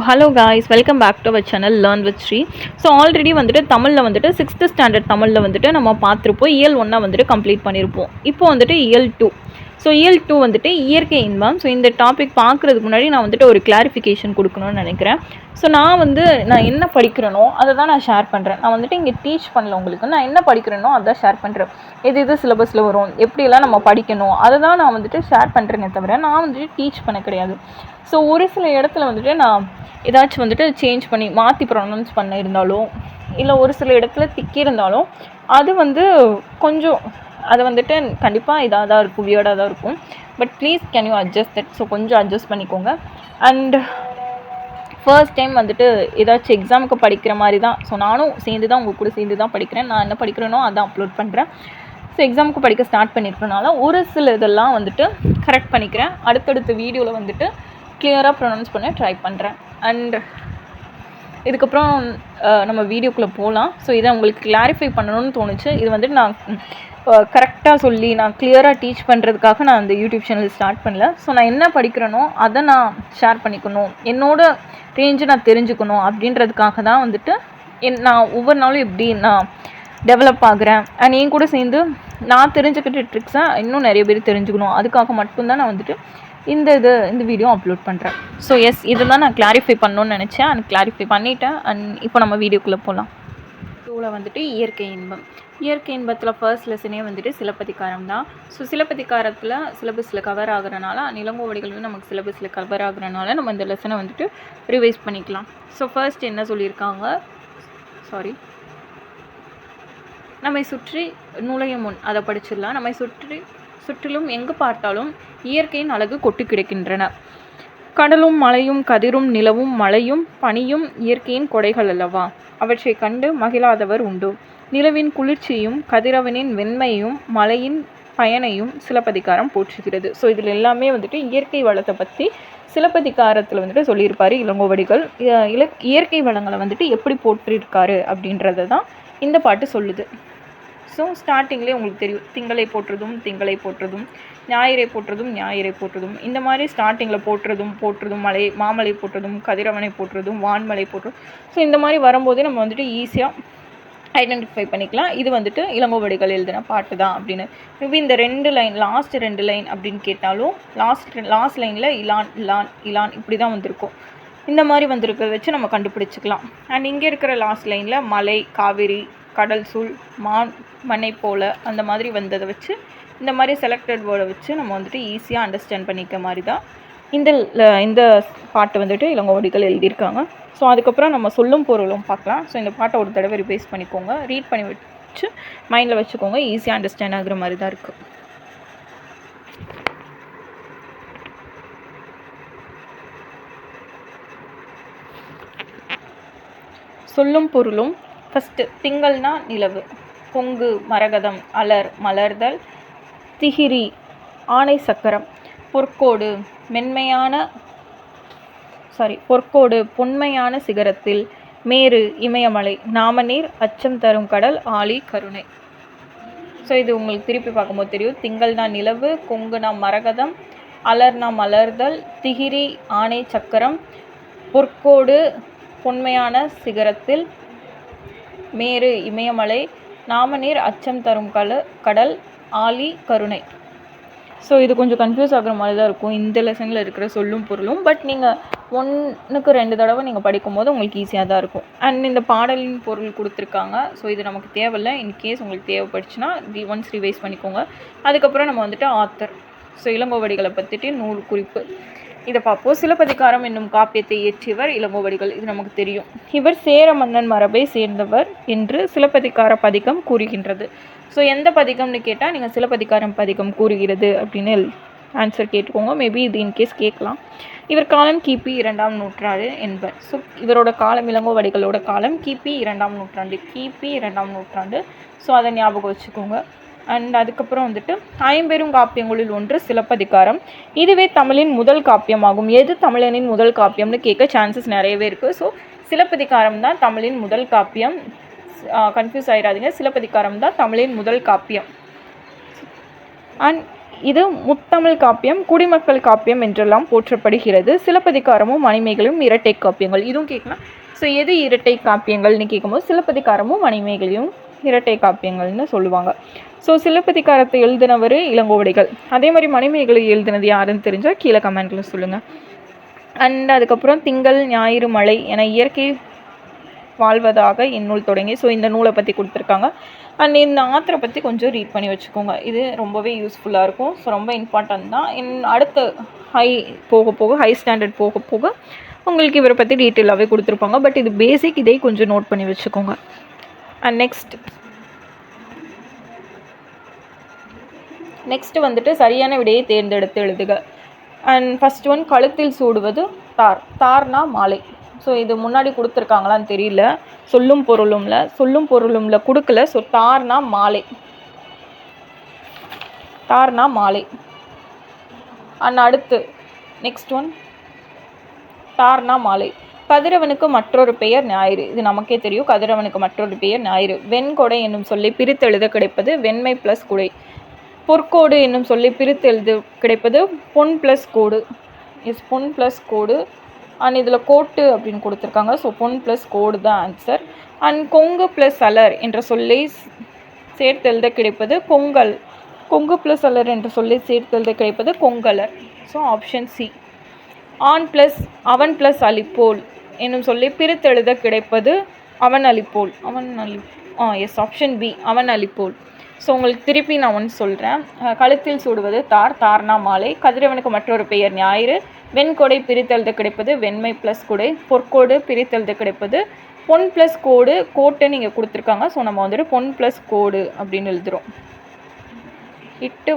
Hello guys, welcome back to our channel learn with Shri. So already வந்துட்டு தமிழில் வந்துட்டு 6th standard தமிழில் வந்துட்டு நம்ம பார்த்துருப்போம். இயல் 1 வந்துட்டு கம்ப்ளீட் பண்ணியிருப்போம். இப்போ வந்துட்டு இயல் 2. ஸோ இயல் 2 வந்துட்டு இயற்கை இன்பம். ஸோ இந்த டாபிக் பார்க்குறதுக்கு முன்னாடி நான் வந்துட்டு ஒரு கிளாரிஃபிகேஷன் கொடுக்கணும்னு நினைக்கிறேன். ஸோ நான் என்ன படிக்கிறேனோ அதை தான் நான் ஷேர் பண்ணுறேன். நான் வந்துட்டு இங்கே டீச் பண்ணல உங்களுக்கு. நான் என்ன படிக்கிறேனோ அதான் ஷேர் பண்ணுறேன். இது சிலபஸில் வரும், எப்படியெல்லாம் நம்ம படிக்கணும் அதை தான் நான் வந்துட்டு ஷேர் பண்ணுறேனே தவிர நான் வந்துட்டு டீச் பண்ண கிடையாது. ஸோ ஒரு சில இடத்துல வந்துட்டு நான் ஏதாச்சும் வந்துட்டு சேஞ்ச் பண்ணி மாற்றி ப்ரொனவுன்ஸ் பண்ண இருந்தாலும், இல்லை ஒரு சில இடத்துல திக்கி இருந்தாலும் அது வந்து கொஞ்சம் அது வந்துட்டு கண்டிப்பாக இதாக தான் இருக்கும், வியர்டாக தான் இருக்கும். But please can you adjust that. So கொஞ்சம் அட்ஜஸ்ட் பண்ணிக்கோங்க. அண்ட் ஃபர்ஸ்ட் டைம் வந்துட்டு ஏதாச்சும் எக்ஸாமுக்கு படிக்கிற மாதிரி தான். ஸோ நானும் சேர்ந்து தான் உங்கள் கூட சேர்ந்து தான் படிக்கிறேன். நான் என்ன படிக்கிறேனோ அதான் அப்லோட் பண்ணுறேன். ஸோ எக்ஸாமுக்கு படிக்க ஸ்டார்ட் பண்ணியிருக்கனால ஒரு சில இதெல்லாம் வந்துட்டு கரெக்ட் பண்ணிக்கிறேன். அடுத்தடுத்த வீடியோவில் வந்துட்டு கிளியராக ப்ரொனவுன்ஸ் பண்ண ட்ரை பண்ணுறேன். அண்ட் இதுக்கப்புறம் நம்ம வீடியோக்குள்ளே போகலாம். ஸோ இதை உங்களுக்கு கிளாரிஃபை பண்ணணும்னு தோணுச்சு. இது வந்துட்டு நான் கரெக்டாக சொல்லி நான் கிளியராக டீச் பண்ணுறதுக்காக நான் அந்த யூடியூப் சேனல் ஸ்டார்ட் பண்ணல. ஸோ நான் என்ன படிக்கிறேனோ அதை நான் ஷேர் பண்ணிக்கணும், என்னோடய ரேஞ்சை நான் தெரிஞ்சுக்கணும் அப்படின்றதுக்காக தான் வந்துட்டு நான் ஒவ்வொரு நாளும் எப்படி நான் டெவலப் ஆகுறேன். அண்ட் என் கூட சேர்ந்து நான் தெரிஞ்சுக்கிட்ட ட்ரிக்ஸை இன்னும் நிறைய பேர் தெரிஞ்சுக்கணும், அதுக்காக மட்டும்தான் நான் வந்துட்டு இந்த வீடியோ அப்லோட் பண்ணுறேன். ஸோ எஸ், இதை தான் நான் கிளாரிஃபை பண்ணணும்னு நினச்சேன். அண்ட் கிளாரிஃபை பண்ணிவிட்டேன். அண்ட் இப்போ நம்ம வீடியோக்குள்ளே போகலாம். டூவில் வந்துட்டு இயற்கை இன்பம். இயற்கை இன்பத்தில் ஃபர்ஸ்ட் லெசனே வந்துட்டு சிலப்பதிகாரம் தான். ஸோ சிலப்பதிகாரத்தில் சிலபஸில் கவர் ஆகுறனால, இளங்கோவடிகள் வந்து நமக்கு சிலபஸில் கவர் ஆகுறனால நம்ம இந்த லெசனை வந்துட்டு ரிவைஸ் பண்ணிக்கலாம். ஸோ ஃபர்ஸ்ட் என்ன சொல்லியிருக்காங்க, நம்மை சுற்றி நுழையும் முன் அதை படிச்சிடலாம். நம்மை சுற்றிலும் எங்கு பார்த்தாலும் இயற்கையின் அழகு கொட்டு கிடக்கின்றன. கடலும் மலையும் கதிரும் நிலவும் மழையும் பனியும் இயற்கையின் கொடைகள் அல்லவா, அவற்றை கண்டு மகிழாதவர் உண்டு. நிலவின் குளிர்ச்சியும் கதிரவனின் வெண்மையும் மலையின் பயனையும் சிலப்பதிகாரம் போற்றுகிறது. ஸோ இதில் எல்லாமே வந்துட்டு இயற்கை வளத்தை பற்றி சிலப்பதிகாரத்தில் வந்துட்டு சொல்லியிருப்பார் இளங்கோவடிகள். இயற்கை வளங்களை வந்துட்டு எப்படி போற்றிருக்காரு அப்படின்றத தான் இந்த பாட்டு சொல்லுது. ஸோ ஸ்டார்டிங்லேயே உங்களுக்கு தெரியும், திங்களை போற்றுதும் ஞாயிறை போற்றுதும் இந்த மாதிரி ஸ்டார்டிங்கில் போற்றுதும் மாமலை போற்றுதும் கதிரவனை போற்றுதும் வான்மலை போற்றுதும். ஸோ இந்த மாதிரி வரும்போதே நம்ம வந்துட்டு ஈஸியாக ஐடென்டிஃபை பண்ணிக்கலாம், இது வந்துட்டு இளங்கோவடிகள் எழுதின பாட்டு தான் அப்படின்னு. மேபி இந்த லாஸ்ட் ரெண்டு லைன் அப்படின்னு கேட்டாலும் லாஸ்ட் லைனில் இலான் இப்படி தான் வந்திருக்கும். இந்த மாதிரி வந்திருக்கிறத வச்சு நம்ம கண்டுபிடிச்சிக்கலாம். அண்ட் இங்கே இருக்கிற லாஸ்ட் லைனில் மலை, காவிரி, கடல் சூழ், மண்ணை போல அந்த மாதிரி வந்ததை வச்சு இந்த மாதிரி செலக்டட் வேர்டை வச்சு நம்ம வந்துட்டு ஈஸியாக அண்டர்ஸ்டாண்ட் பண்ணிக்க மாதிரி தான் இந்த பாட்டை வந்துட்டு இளங்கோவடிகள் எழுதியிருக்காங்க. ஸோ அதுக்கப்புறம் நம்ம சொல்லும் பொருளும் பார்க்கலாம். ஸோ இந்த பாட்டை ஒரு தடவை ரிவைஸ் பண்ணிக்கோங்க, ரீட் பண்ணி வச்சு மைண்டில் வச்சுக்கோங்க, ஈஸியாக அண்டர்ஸ்டாண்ட் ஆகுற மாதிரி தான் இருக்குது. சொல்லும் பொருளும் ஃபஸ்ட்டு, திங்கள்னா நிலவு, பொங்கு மரகதம், அலர் மலர்தல், திகிரி ஆணை சக்கரம், பொற்கோடு பொன்மையான சிகரத்தில், மேரு இமயமலை, நாமநீர் அச்சம் தரும் கடல், ஆழி கருணை. ஸோ இது உங்களுக்கு திருப்பி பார்க்கும்போது தெரியும். திங்கள்னா நிலவு, கொங்குனா மரகதம், அலர்னா மலர்தல், திகிரி ஆணை சக்கரம், பொற்கோடு பொன்மையான சிகரத்தில், மேரு இமயமலை, நாமநீர் அச்சம் தரும் கடல், ஆழி கருணை. ஸோ இது கொஞ்சம் கன்ஃபியூஸ் ஆகுற மாதிரி தான் இருக்கும் இந்த லெசனில் இருக்கிற சொல்லும் பொருளும். பட் நீங்கள் 1க்கு 2 தடவை நீங்கள் படிக்கும்போது உங்களுக்கு ஈஸியாக தான் இருக்கும். அண்ட் இந்த பாடலின் பொருள் கொடுத்துருக்காங்க. ஸோ இது நமக்கு தேவையில்லை. இன்கேஸ் உங்களுக்கு தேவைப்படுச்சுன்னா ஒன்ஸ் ரிவைஸ் பண்ணிக்கோங்க. அதுக்கப்புறம் நம்ம வந்துட்டு ஆத்தர், ஸோ இளங்கோவடிகளை பற்றிட்டு நூல் குறிப்பு இதை பார்ப்போம். சிலப்பதிகாரம் என்னும் காப்பியத்தை இயற்றியவர் இளங்கோவடிகள், இது நமக்கு தெரியும். இவர் சேர மன்னன் மரபை சேர்ந்தவர் என்று சிலப்பதிகார பதிகம் கூறுகின்றது. ஸோ எந்த பதிகம்னு கேட்டால் நீங்கள் சிலப்பதிகாரம் பதிகம் கூறுகிறது அப்படின்னு ஆன்சர் கேட்டுக்கோங்க. மேபி இது இன்கேஸ் கேட்கலாம். இவர் காலம் கிபி 2ஆம் நூற்றாண்டு என்பர். ஸோ இவரோட காலம், இளங்கோவடிகளோட காலம் கிபி 2ஆம் நூற்றாண்டு. ஸோ அதை ஞாபகம் வச்சுக்கோங்க. அண்ட் அதுக்கப்புறம் வந்துட்டு ஐம்பெரும் காப்பியங்களில் ஒன்று சிலப்பதிகாரம். இதுவே தமிழின் முதல் காப்பியமாகும். எது தமிழனின் முதல் காப்பியம்னு கேட்க சான்சஸ் நிறையவே இருக்குது. ஸோ சிலப்பதிகாரம் தான் தமிழின் முதல் காப்பியம். கன்ஃபியூஸ் ஆகிடாதீங்க, சிலப்பதிகாரம் தான் தமிழின் முதல் காப்பியம். அண்ட் இது முத்தமிழ் காப்பியம், குடிமக்கள் காப்பியம் என்றெல்லாம் போற்றப்படுகிறது. சிலப்பதிகாரமும் மணிமேகலையும் இரட்டை காப்பியங்கள். இதுவும் கேட்கலாம். ஸோ எது இரட்டை காப்பியங்கள்னு கேட்கும்போது சிலப்பதிகாரமும் மணிமேகலையும் இரட்டை காப்பியங்கள்னு சொல்லுவாங்க. ஸோ சிலப்பதிகாரத்தை எழுதினவர் இளங்கோவடிகள். அதே மாதிரி மணிமேகலை எழுதினது யாருன்னு தெரிஞ்சால் கீழே கமெண்ட்டில் சொல்லுங்கள். அண்ட் அதுக்கப்புறம் திங்கள் ஞாயிறு மழை என இயற்கை வாழ்வதாக இந்நூல் தொடங்கி. ஸோ இந்த நூலை பற்றி கொடுத்துருக்காங்க. அண்ட் இந்த ஆத்தரை பற்றி கொஞ்சம் ரீட் பண்ணி வச்சுக்கோங்க. இது ரொம்பவே யூஸ்ஃபுல்லாக இருக்கும். ஸோ ரொம்ப இம்பார்ட்டன்ட் தான். அடுத்த ஹை போக ஹை ஸ்டாண்டர்ட் போக உங்களுக்கு இவரை பற்றி டீட்டெயிலாகவே கொடுத்துருப்பாங்க. பட் இது பேசிக், இதை கொஞ்சம் நோட் பண்ணி வச்சுக்கோங்க. அண்ட் நெக்ஸ்ட் வந்துட்டு சரியான விடையை தேர்ந்தெடுத்து எழுதுக. அண்ட் ஃபஸ்ட் ஒன், கழுத்தில் சூடுவது தார். தார்னா மாலை. ஸோ இது முன்னாடி கொடுத்துருக்காங்களான்னு தெரியல. சொல்லும் பொருளும்ல கொடுக்கல. ஸோ தார்னா மாலை. அண்ட் அடுத்து நெக்ஸ்ட் ஒன், தார்னா மாலை. கதிரவனுக்கு மற்றொரு பெயர் ஞாயிறு. இது நமக்கே தெரியும். கதிரவனுக்கு மற்றொரு பெயர் ஞாயிறு. வெண்கொடை என்னும் சொல்லி பிரித்தெழுத கிடைப்பது வெண்மை ப்ளஸ் குடை. பொற்கோடு என்னும் சொல்லி பிரித்தெழுத கிடைப்பது பொன் plus code. Pon plus code. And இதில் கோட்டு அப்படின்னு கொடுத்துருக்காங்க. ஸோ பொன் ப்ளஸ் கோடு தான் ஆன்சர். அண்ட் கொங்கு ப்ளஸ் அலர் என்ற சொல்லை சேர்த்தெழுத கிடைப்பது கொங்கல். கொங்கு ப்ளஸ் அலர் என்ற சொல்லை சேர்த்தெழுத கிடைப்பது கொங்கலர். So option C. ஆண் ப்ளஸ் அவன் ப்ளஸ் அலிப்போல் என்னும் சொல்லி பிரித்தெழுத கிடைப்பது அவன் அலிப்போல். எஸ், ஆப்ஷன் பி, அவன் அலிப்போல். ஸோ உங்களுக்கு திருப்பி நான் ஒன்று சொல்கிறேன். கழுத்தில் சூடுவது தார்னா மாலை. கதிரவனுக்கு மற்றொரு பெயர் ஞாயிறு. வெண்கொடை பிரித்தெழுத கிடைப்பது வெண்மை ப்ளஸ் குடை. பொற்கோடு பிரித்தெழுத கிடைப்பது பொன் ப்ளஸ் கோடு. கோட்டு நீங்கள் கொடுத்துருக்காங்க. ஸோ நம்ம வந்துட்டு பொன் ப்ளஸ் கோடு அப்படின்னு எழுதுகிறோம். இட்டு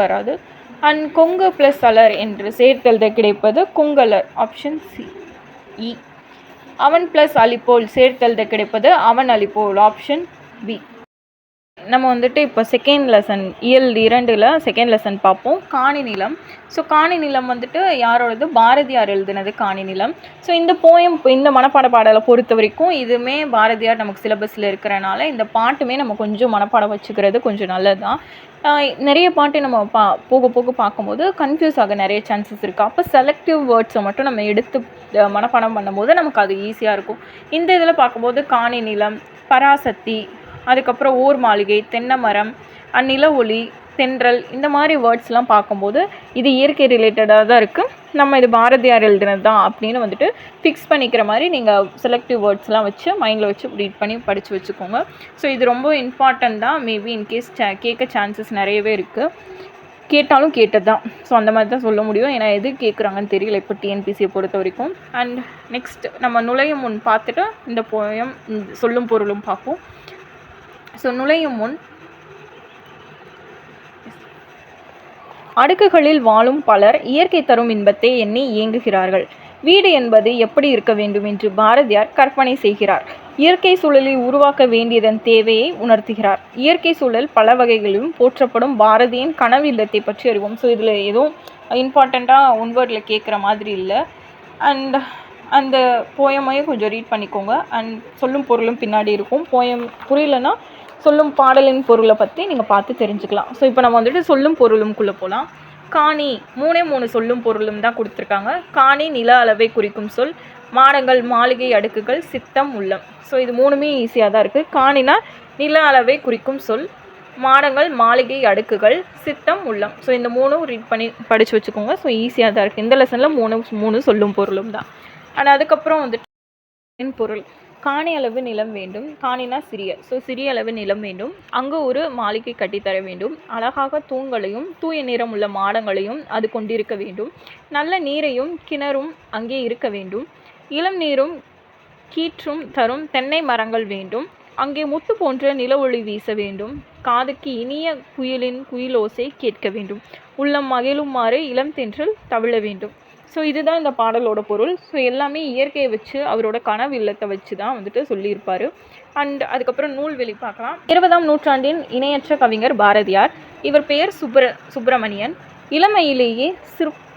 வராது. அண்ட் கொங்கு ப்ளஸ் அலர் என்று சேர்த்தெழுத கிடைப்பது கொங்கலர். Option C. இ. அவன் ப்ளஸ் அலிப்போல் சேர்த்தெழுத கிடைப்பது அவன் அலிப்போல். Option B. நம்ம வந்துட்டு இப்போ செகண்ட் லெசன் இயல் 2 செகண்ட் லெசன் பார்ப்போம். காணி நிலம். ஸோ காணி நிலம் வந்துட்டு யாரோடது? பாரதியார் எழுதுனது காணி நிலம். ஸோ இந்த போயம், இந்த மனப்பாட பாடலை பொறுத்த வரைக்கும் இதுவுமே பாரதியார் நமக்கு சிலபஸில் இருக்கிறனால இந்த பாட்டுமே நம்ம கொஞ்சம் மனப்பாடம் வச்சுக்கிறது கொஞ்சம் நல்லது தான். நிறைய பாட்டு நம்ம போக பார்க்கும்போது கன்ஃபியூஸ் ஆக நிறைய சான்சஸ் இருக்குது. அப்போ செலக்டிவ் வேர்ட்ஸை மட்டும் நம்ம எடுத்து மனப்பாடம் பண்ணும்போது நமக்கு அது ஈஸியாக இருக்கும். இந்த இதில் பார்க்கும்போது காணி நிலம், பராசக்தி, அதுக்கப்புறம் ஊர் மாளிகை, தென்னை மரம், நில ஒளி, தென்றல், இந்த மாதிரி வேர்ட்ஸ்லாம் பார்க்கும்போது இது இயற்கை ரிலேட்டடாக தான் இருக்குது. நம்ம இது பாரதியார் எழுதுனது தான் அப்படின்னு வந்துட்டு ஃபிக்ஸ் பண்ணிக்கிற மாதிரி நீங்கள் செலக்டிவ் வேர்ட்ஸ்லாம் வச்சு மைண்டில் வச்சு ரீட் பண்ணி படித்து வச்சுக்கோங்க. ஸோ இது ரொம்ப இம்பார்ட்டன்ட் தான். மேபி இன்கேஸ் கேட்க சான்சஸ் நிறையவே இருக்குது. கேட்டாலும் கேட்டது தான். ஸோ அந்த மாதிரி தான் சொல்ல முடியும். ஏன்னா எது கேட்குறாங்கன்னு தெரியல இப்போ டிஎன்பிசியை பொறுத்த வரைக்கும். அண்ட் நெக்ஸ்ட் நம்ம நுழையும் முன் பார்த்துட்டு இந்த போயம் சொல்லும் பொருளும் பார்ப்போம். ஸோ நுழையும் முன், அடுக்குகளில் வாழும் பலர் இயற்கை தரும் இன்பத்தை எண்ணி இயங்குகிறார்கள். வீடு என்பது எப்படி இருக்க வேண்டும் என்று பாரதியார் கற்பனை செய்கிறார். இயற்கை சூழலை உருவாக்க வேண்டியதன் தேவையை உணர்த்துகிறார். இயற்கை சூழல் பல வகைகளிலும் போற்றப்படும் பாரதியின் கனவு இல்லத்தை பற்றி அறிவோம். ஸோ இதில் எதுவும் இம்பார்ட்டண்ட்டாக ஒன்வேர்டில் கேட்குற மாதிரி இல்லை. அண்ட் அந்த போயமையும் கொஞ்சம் ரீட் பண்ணிக்கோங்க. அண்ட் சொல்லும் பொருளும் பின்னாடி இருக்கும். போயம் புரியலன்னா சொல்லும் பாடலின் பொருளை பற்றி நீங்கள் பார்த்து தெரிஞ்சுக்கலாம். ஸோ இப்போ நம்ம வந்துட்டு சொல்லும் பொருளும்குள்ளே போகலாம். காணி 3 சொல்லும் பொருளும் தான் கொடுத்துருக்காங்க. காணி நில அளவை குறிக்கும் சொல். மாடங்கள், மாளிகை, அடுக்குகள், சித்தம், உள்ளம். ஸோ இது 3மே ஈஸியாக தான் இருக்குது. காணினா நில அளவை குறிக்கும் சொல், மாடங்கள், மாளிகை, அடுக்குகள், சித்தம், உள்ளம். ஸோ இந்த 3ம் ரீட் பண்ணி படித்து வச்சுக்கோங்க. ஸோ ஈஸியாக தான் இருக்குது. இந்த லெசனில் 3 சொல்லும் பொருளும் தான். அண்ட் அதுக்கப்புறம் வந்துட்டு பொருள். காணி அளவு நிலம் வேண்டும். காணினா சிறிய. ஸோ சிறிய அளவு நிலம் வேண்டும். அங்கு ஒரு மாளிகை கட்டித்தர வேண்டும். அழகாக தூண்களையும் தூய நிறம் உள்ள மாடங்களையும் அது கொண்டிருக்க வேண்டும். நல்ல நீரையும் கிணறும் அங்கே இருக்க வேண்டும். இளம் நீரும் கீற்றும் தரும் தென்னை மரங்கள் வேண்டும். அங்கே முத்து போன்ற நில ஒளி வீச வேண்டும். காதுக்கு இனிய குயிலின் குயிலோசை கேட்க வேண்டும். உள்ளம் மகிழுமாறு இளம் தென்றல் தவிழ வேண்டும். ஸோ இதுதான் இந்த பாடலோட பொருள். ஸோ எல்லாமே இயற்கையை வச்சு அவரோட கனவு இல்லத்தை வச்சு தான் வந்துட்டு சொல்லியிருப்பார். அண்ட் அதுக்கப்புறம் நூல்வெளி பார்க்கலாம். 20ஆம் நூற்றாண்டின் இணையற்ற கவிஞர் பாரதியார். இவர் பெயர் சுப்பிரமணியன். இளமையிலேயே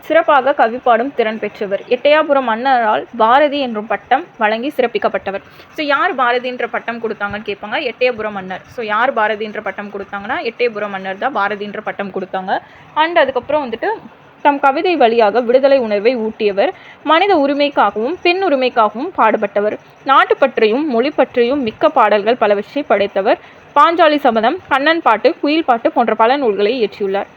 சிறப்பாக கவி பாடும் திறன் பெற்றவர். எட்டயபுரம் மன்னரால் பாரதி என்னும் பட்டம் வழங்கி சிறப்பிக்கப்பட்டவர். ஸோ யார் பாரதின்ற பட்டம் கொடுத்தாங்கன்னு கேட்பாங்க. எட்டயபுரம் மன்னர். ஸோ யார் பாரதின்ற பட்டம் கொடுத்தாங்கன்னா எட்டயபுரம் மன்னர் தான் பாரதின்ற பட்டம் கொடுத்தாங்க. அண்ட் அதுக்கப்புறம் வந்துட்டு தம் கவிதை வழியாக விடுதலை உணர்வை ஊட்டியவர். மனித உரிமைக்காகவும் பெண் உரிமைக்காகவும் பாடுபட்டவர். நாட்டுப்பற்றையும் மொழி பற்றியும் மிக்க பாடல்கள் பலவற்றை படைத்தவர். பாஞ்சாலி சபதம், கண்ணன் பாட்டு, குயில் பாட்டு போன்ற பல நூல்களை இயற்றியுள்ளார்.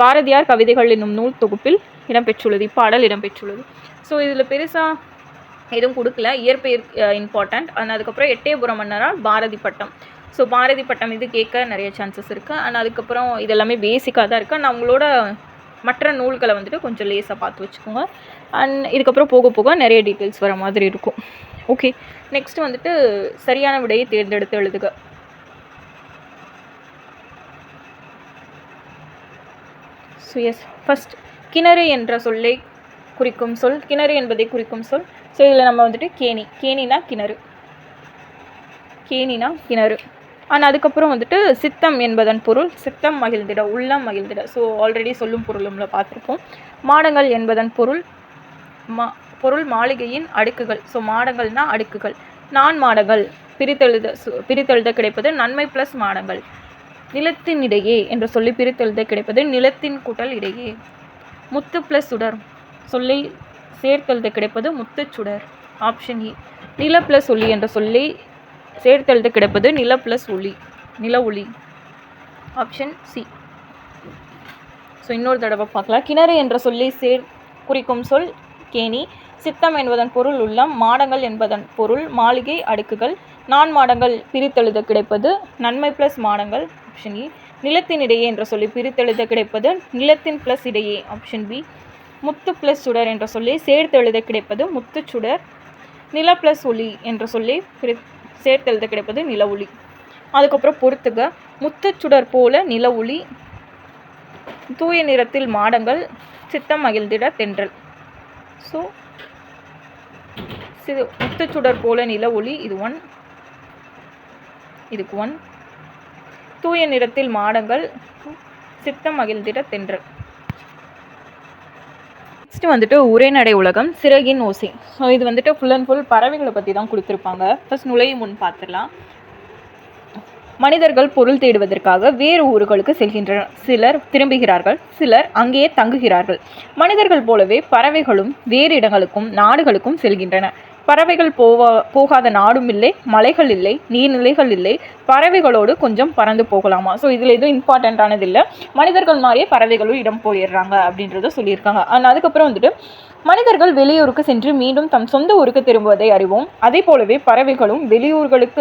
பாரதியார் கவிதைகள் என்னும் நூல் தொகுப்பில் இடம்பெற்றுள்ளது. இப்பாடல் இடம்பெற்றுள்ளது. ஸோ இதில் பெருசாக எதுவும் கொடுக்கல. இயற்பெயர் இம்பார்ட்டண்ட். அண்ட் அதுக்கப்புறம் எட்டயபுரம் மன்னரால் பாரதி பட்டம். ஸோ பாரதி பட்டம் இது கேட்க நிறைய சான்சஸ் இருக்குது. அண்ட் அதுக்கப்புறம் இதெல்லாமே பேசிக்காக தான் இருக்குது. நான் உங்களோட மற்ற நூல்களை வந்துட்டு கொஞ்சம் லேஸாக பார்த்து வச்சுக்கோங்க. அண்ட் இதுக்கப்புறம் போக போக நிறைய டீட்டெயில்ஸ் வர மாதிரி இருக்கும். ஓகே, நெக்ஸ்ட் வந்துட்டு சரியான விடையை தேர்ந்தெடுத்து எழுதுக. ஸோ எஸ், ஃபஸ்ட் கிணறு என்ற சொல்லை குறிக்கும் சொல். கிணறு என்பதை குறிக்கும் சொல். ஸோ இதில் நம்ம வந்துட்டு கேணி. கேணினா கிணறு. கேணினா கிணறு. ஆனால் அதுக்கப்புறம் வந்துட்டு சித்தம் என்பதன் பொருள் சித்தம் மகிழ்ந்திட, உள்ளம் மகிழ்ந்திட. ஸோ ஆல்ரெடி சொல்லும் பொருளும்ல பார்த்துருப்போம். மாடங்கள் என்பதன் பொருள் மாளிகையின் அடுக்குகள். ஸோ மாடங்கள்னா அடுக்குகள். நான் மாடங்கள் பிரித்தெழுத கிடைப்பது நன்மை ப்ளஸ் மாடங்கள். நிலத்தின் இடையே என்ற சொல்லி பிரித்தெழுத கிடைப்பது நிலத்தின் கூட்டல் இடையே. முத்து ப்ளஸ் சுடர் சொல்லை சேர்த்தெழுத கிடைப்பது முத்துச்சுடர். ஆப்ஷன் இ. நில ப்ளஸ் ஒளி என்ற சொல்லி சேர்த்தெழுத கிடைப்பது நில ப்ளஸ் ஒளி, நில ஒளி. Option C. ஸோ இன்னொரு தடவை பார்க்கலாம். கிணறு என்ற சொல்லி குறிக்கும் சொல் கேணி. சித்தம் என்பதன் பொருள் உள்ளம். மாடங்கள் என்பதன் பொருள் மாளிகை அடுக்குகள். நான் மாடங்கள் பிரித்தெழுத கிடைப்பது நன்மை ப்ளஸ் மாடங்கள். ஆப்ஷன் இ. நிலத்தின் இடையே என்ற சொல்லி பிரித்தெழுத கிடைப்பது நிலத்தின் ப்ளஸ் இடையே. Option B. முத்து ப்ளஸ் சுடர் என்ற சொல்லி சேர்த்தெழுத கிடைப்பது முத்துச்சுடர். நில ப்ளஸ் ஒளி என்ற சொல்லி சேர்த்தெழுத கிடைப்பது நில ஒளி. அதுக்கப்புறம் பொறுத்துக. முத்துச்சுடர் போல நில ஒளி, தூய நிறத்தில் மாடங்கள், சித்தம் மகிழ்ந்திட தென்றல். ஸோ முத்துச்சுடர் போல நில ஒளி இது 1, இதுக்கு 1. தூய நிறத்தில் மாடங்கள், சித்தம் மகிழ்ந்திட தென்றல். நெக்ஸ்ட் வந்துட்டு உரைநடை உலகம், சிறகின் ஓசை. ஸோ இது வந்துட்டு ஃபுல் அண்ட் ஃபுல் பறவைகளை பற்றி தான் கொடுத்துருப்பாங்க. ஃபர்ஸ்ட் நுழையும் முன் பார்த்துடலாம். மனிதர்கள் பொருள் தேடுவதற்காக வேறு ஊர்களுக்கு செல்கின்றனர். சிலர் திரும்புகிறார்கள், சிலர் அங்கேயே தங்குகிறார்கள். மனிதர்கள் போலவே பறவைகளும் வேறு இடங்களுக்கும் நாடுகளுக்கும் செல்கின்றன. பறவைகள் போகாத நாடும் இல்லை, மலைகள் இல்லை, நீர்நிலைகள் இல்லை. பறவைகளோடு கொஞ்சம் பறந்து போகலாமா? ஸோ இதில் எதுவும் இம்பார்ட்டண்ட்டானது இல்லை. மனிதர்கள் மாதிரியே பறவைகளும் இடம் போயிடுறாங்க அப்படின்றத சொல்லியிருக்காங்க. ஆனால் அதுக்கப்புறம் வந்துட்டு மனிதர்கள் வெளியூருக்கு சென்று மீண்டும் தம் சொந்த ஊருக்கு திரும்புவதை அறிவோம். அதே போலவே பறவைகளும்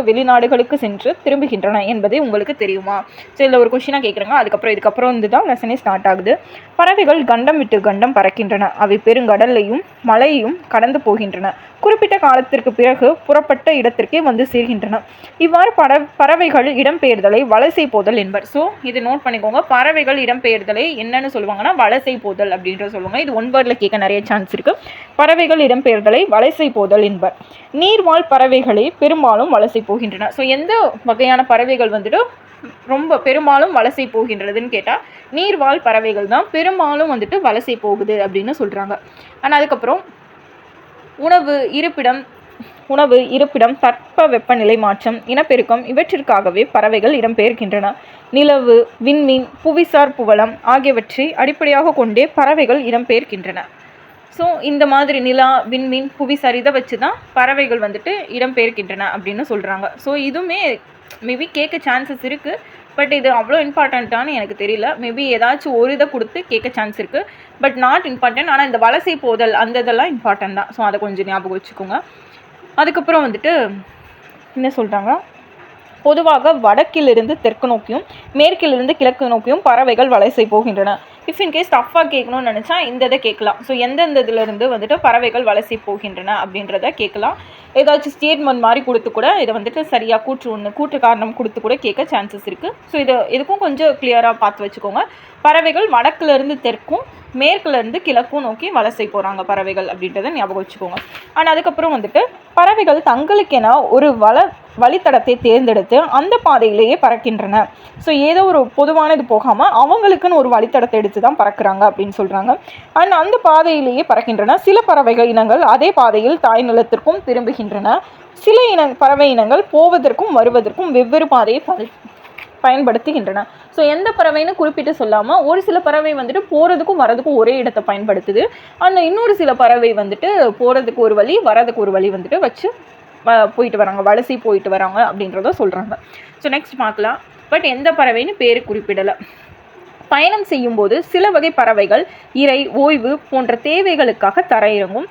வெளிநாடுகளுக்கு சென்று திரும்புகின்றன என்பதை உங்களுக்கு தெரியுமா? ஸோ இதில் ஒரு கொஸ்டினாக கேட்குறாங்க. இதுக்கப்புறம் வந்து தான் லெசனே ஸ்டார்ட் ஆகுது. பறவைகள் கண்டம் விட்டு கண்டம் பறக்கின்றன. அவை பெருங்கடலையும் மலையையும் கடந்து போகின்றன. குறிப்பிட்ட காலத்திற்கு பிறகு புறப்பட்ட இடத்திற்கே வந்து சேர்கின்றன. இவ்வாறு பறவைகள் இடம்பெயர்தலை வலசை போதல் என்பர். ஸோ இது நோட் பண்ணிக்கோங்க. பறவைகள் இடம்பெயர்தலை என்னன்னு சொல்லுவாங்கன்னா வலசை போதல் அப்படின்ற சொல்லுவாங்க. இது 1 வேர்டில் கேட்க நிறைய சான்ஸ் இருக்கு. பறவைகள் இடம்பெயர்தலை வலசை போதல் என்பர். நீர்வாழ் பறவைகளே பெரும்பாலும் வலசை போகின்றன. ஸோ எந்த வகையான பறவைகள் வந்துட்டு ரொம்ப பெரும்பாலும் வலசை போகின்றதுன்னு கேட்டால் நீர்வாழ் பறவைகள் தான் பெரும்பாலும் வந்துட்டு வலசை போகுது அப்படின்னு சொல்கிறாங்க. ஆனால் அதுக்கப்புறம் உணவு இருப்பிடம் தட்ப வெப்பநிலை மாற்றம், இனப்பெருக்கம் இவற்றிற்காகவே பறவைகள் இடம்பெயர்கின்றன. நிலவு, விண்மீன், புவிசார் புவலம் ஆகியவற்றை அடிப்படையாக கொண்டே பறவைகள் இடம்பெயர்கின்றன. ஸோ இந்த மாதிரி நிலா, விண்மீன், புவிசார் இதை வச்சு தான் பறவைகள் வந்துட்டு இடம்பெயர்க்கின்றன அப்படின்னு சொல்கிறாங்க. ஸோ இதுவுமே மேபி கேட்க சான்சஸ் இருக்குது. பட் இது அவ்வளோ இம்பார்ட்டண்ட்டானு எனக்கு தெரியல. மேபி ஏதாச்சும் ஒரு இதை கொடுத்து கேட்க சான்ஸ் இருக்குது. But not important. ஆனால் இந்த வலசை போதல் அந்த இதெல்லாம் இம்பார்ட்டன்ட் தான். ஸோ அதை கொஞ்சம் ஞாபகம் வச்சுக்கோங்க. அதுக்கப்புறம் வந்துட்டு என்ன சொல்கிறாங்க, பொதுவாக வடக்கிலிருந்து தெற்கு நோக்கியும் மேற்கிலிருந்து கிழக்கு நோக்கியும் பறவைகள் வலசை போகின்றன. இஃப் இன்கேஸ் டஃப்பாக கேட்கணும்னு நினச்சா இந்த இதை கேட்கலாம். ஸோ எந்தெந்த இதுலேருந்து வந்துட்டு பறவைகள் வலசை போகின்றன அப்படின்றத கேட்கலாம். ஏதாச்சும் ஸ்டேட்மெண்ட் மாதிரி கொடுத்து கூட இதை வந்துட்டு சரியாக கூற்று காரணம் கொடுத்து கூட கேட்க சான்சஸ் இருக்குது. ஸோ இதுக்கும் கொஞ்சம் கிளியராக பார்த்து வச்சுக்கோங்க. பறவைகள் வடக்குலேருந்து தெற்கும் மேற்குலேருந்து கிழக்கும் நோக்கி வலசை போகிறாங்க பறவைகள் அப்படின்றத ஞாபகம் வச்சுக்கோங்க. ஆனால் அதுக்கப்புறம் வந்துட்டு பறவைகள் தங்களுக்கென ஒரு வழித்தடத்தை தேர்ந்தெடுத்து அந்த பாதையிலேயே பறக்கின்றன. ஸோ ஏதோ ஒரு பொதுவானது போகாமல் அவங்களுக்குன்னு ஒரு வழித்தடத்தை எடுத்து தான் பறக்கிறாங்க அப்படின்னு சொல்கிறாங்க. அண்ட் அந்த பாதையிலேயே பறக்கின்றன. சில பறவைகள் இனங்கள் அதே பாதையில் தாய் நிலத்திற்கும் திரும்புகின்றன. சில பறவை இனங்கள் போவதற்கும் வருவதற்கும் வெவ்வேறு பாதையை பயன்படுத்துகின்றன. ஸோ எந்த பறவைன்னு குறிப்பிட்டு சொல்லாமல் ஒரு சில பறவை வந்துட்டு போகிறதுக்கும் வரதுக்கும் ஒரே இடத்தை பயன்படுத்துது. அந்த இன்னொரு சில பறவை வந்துட்டு போகிறதுக்கு ஒரு வழி வரதுக்கு ஒரு வழி வந்துட்டு வச்சு போயிட்டு வராங்க, வலசி போயிட்டு வராங்க அப்படின்றத சொல்கிறாங்க. ஸோ நெக்ஸ்ட் பார்க்கலாம். பட் எந்த பறவைன்னு பேர் குறிப்பிடலை. பயணம் செய்யும்போது சில வகை பறவைகள் இரை, ஓய்வு போன்ற தேவைகளுக்காக தரையிறங்கும்.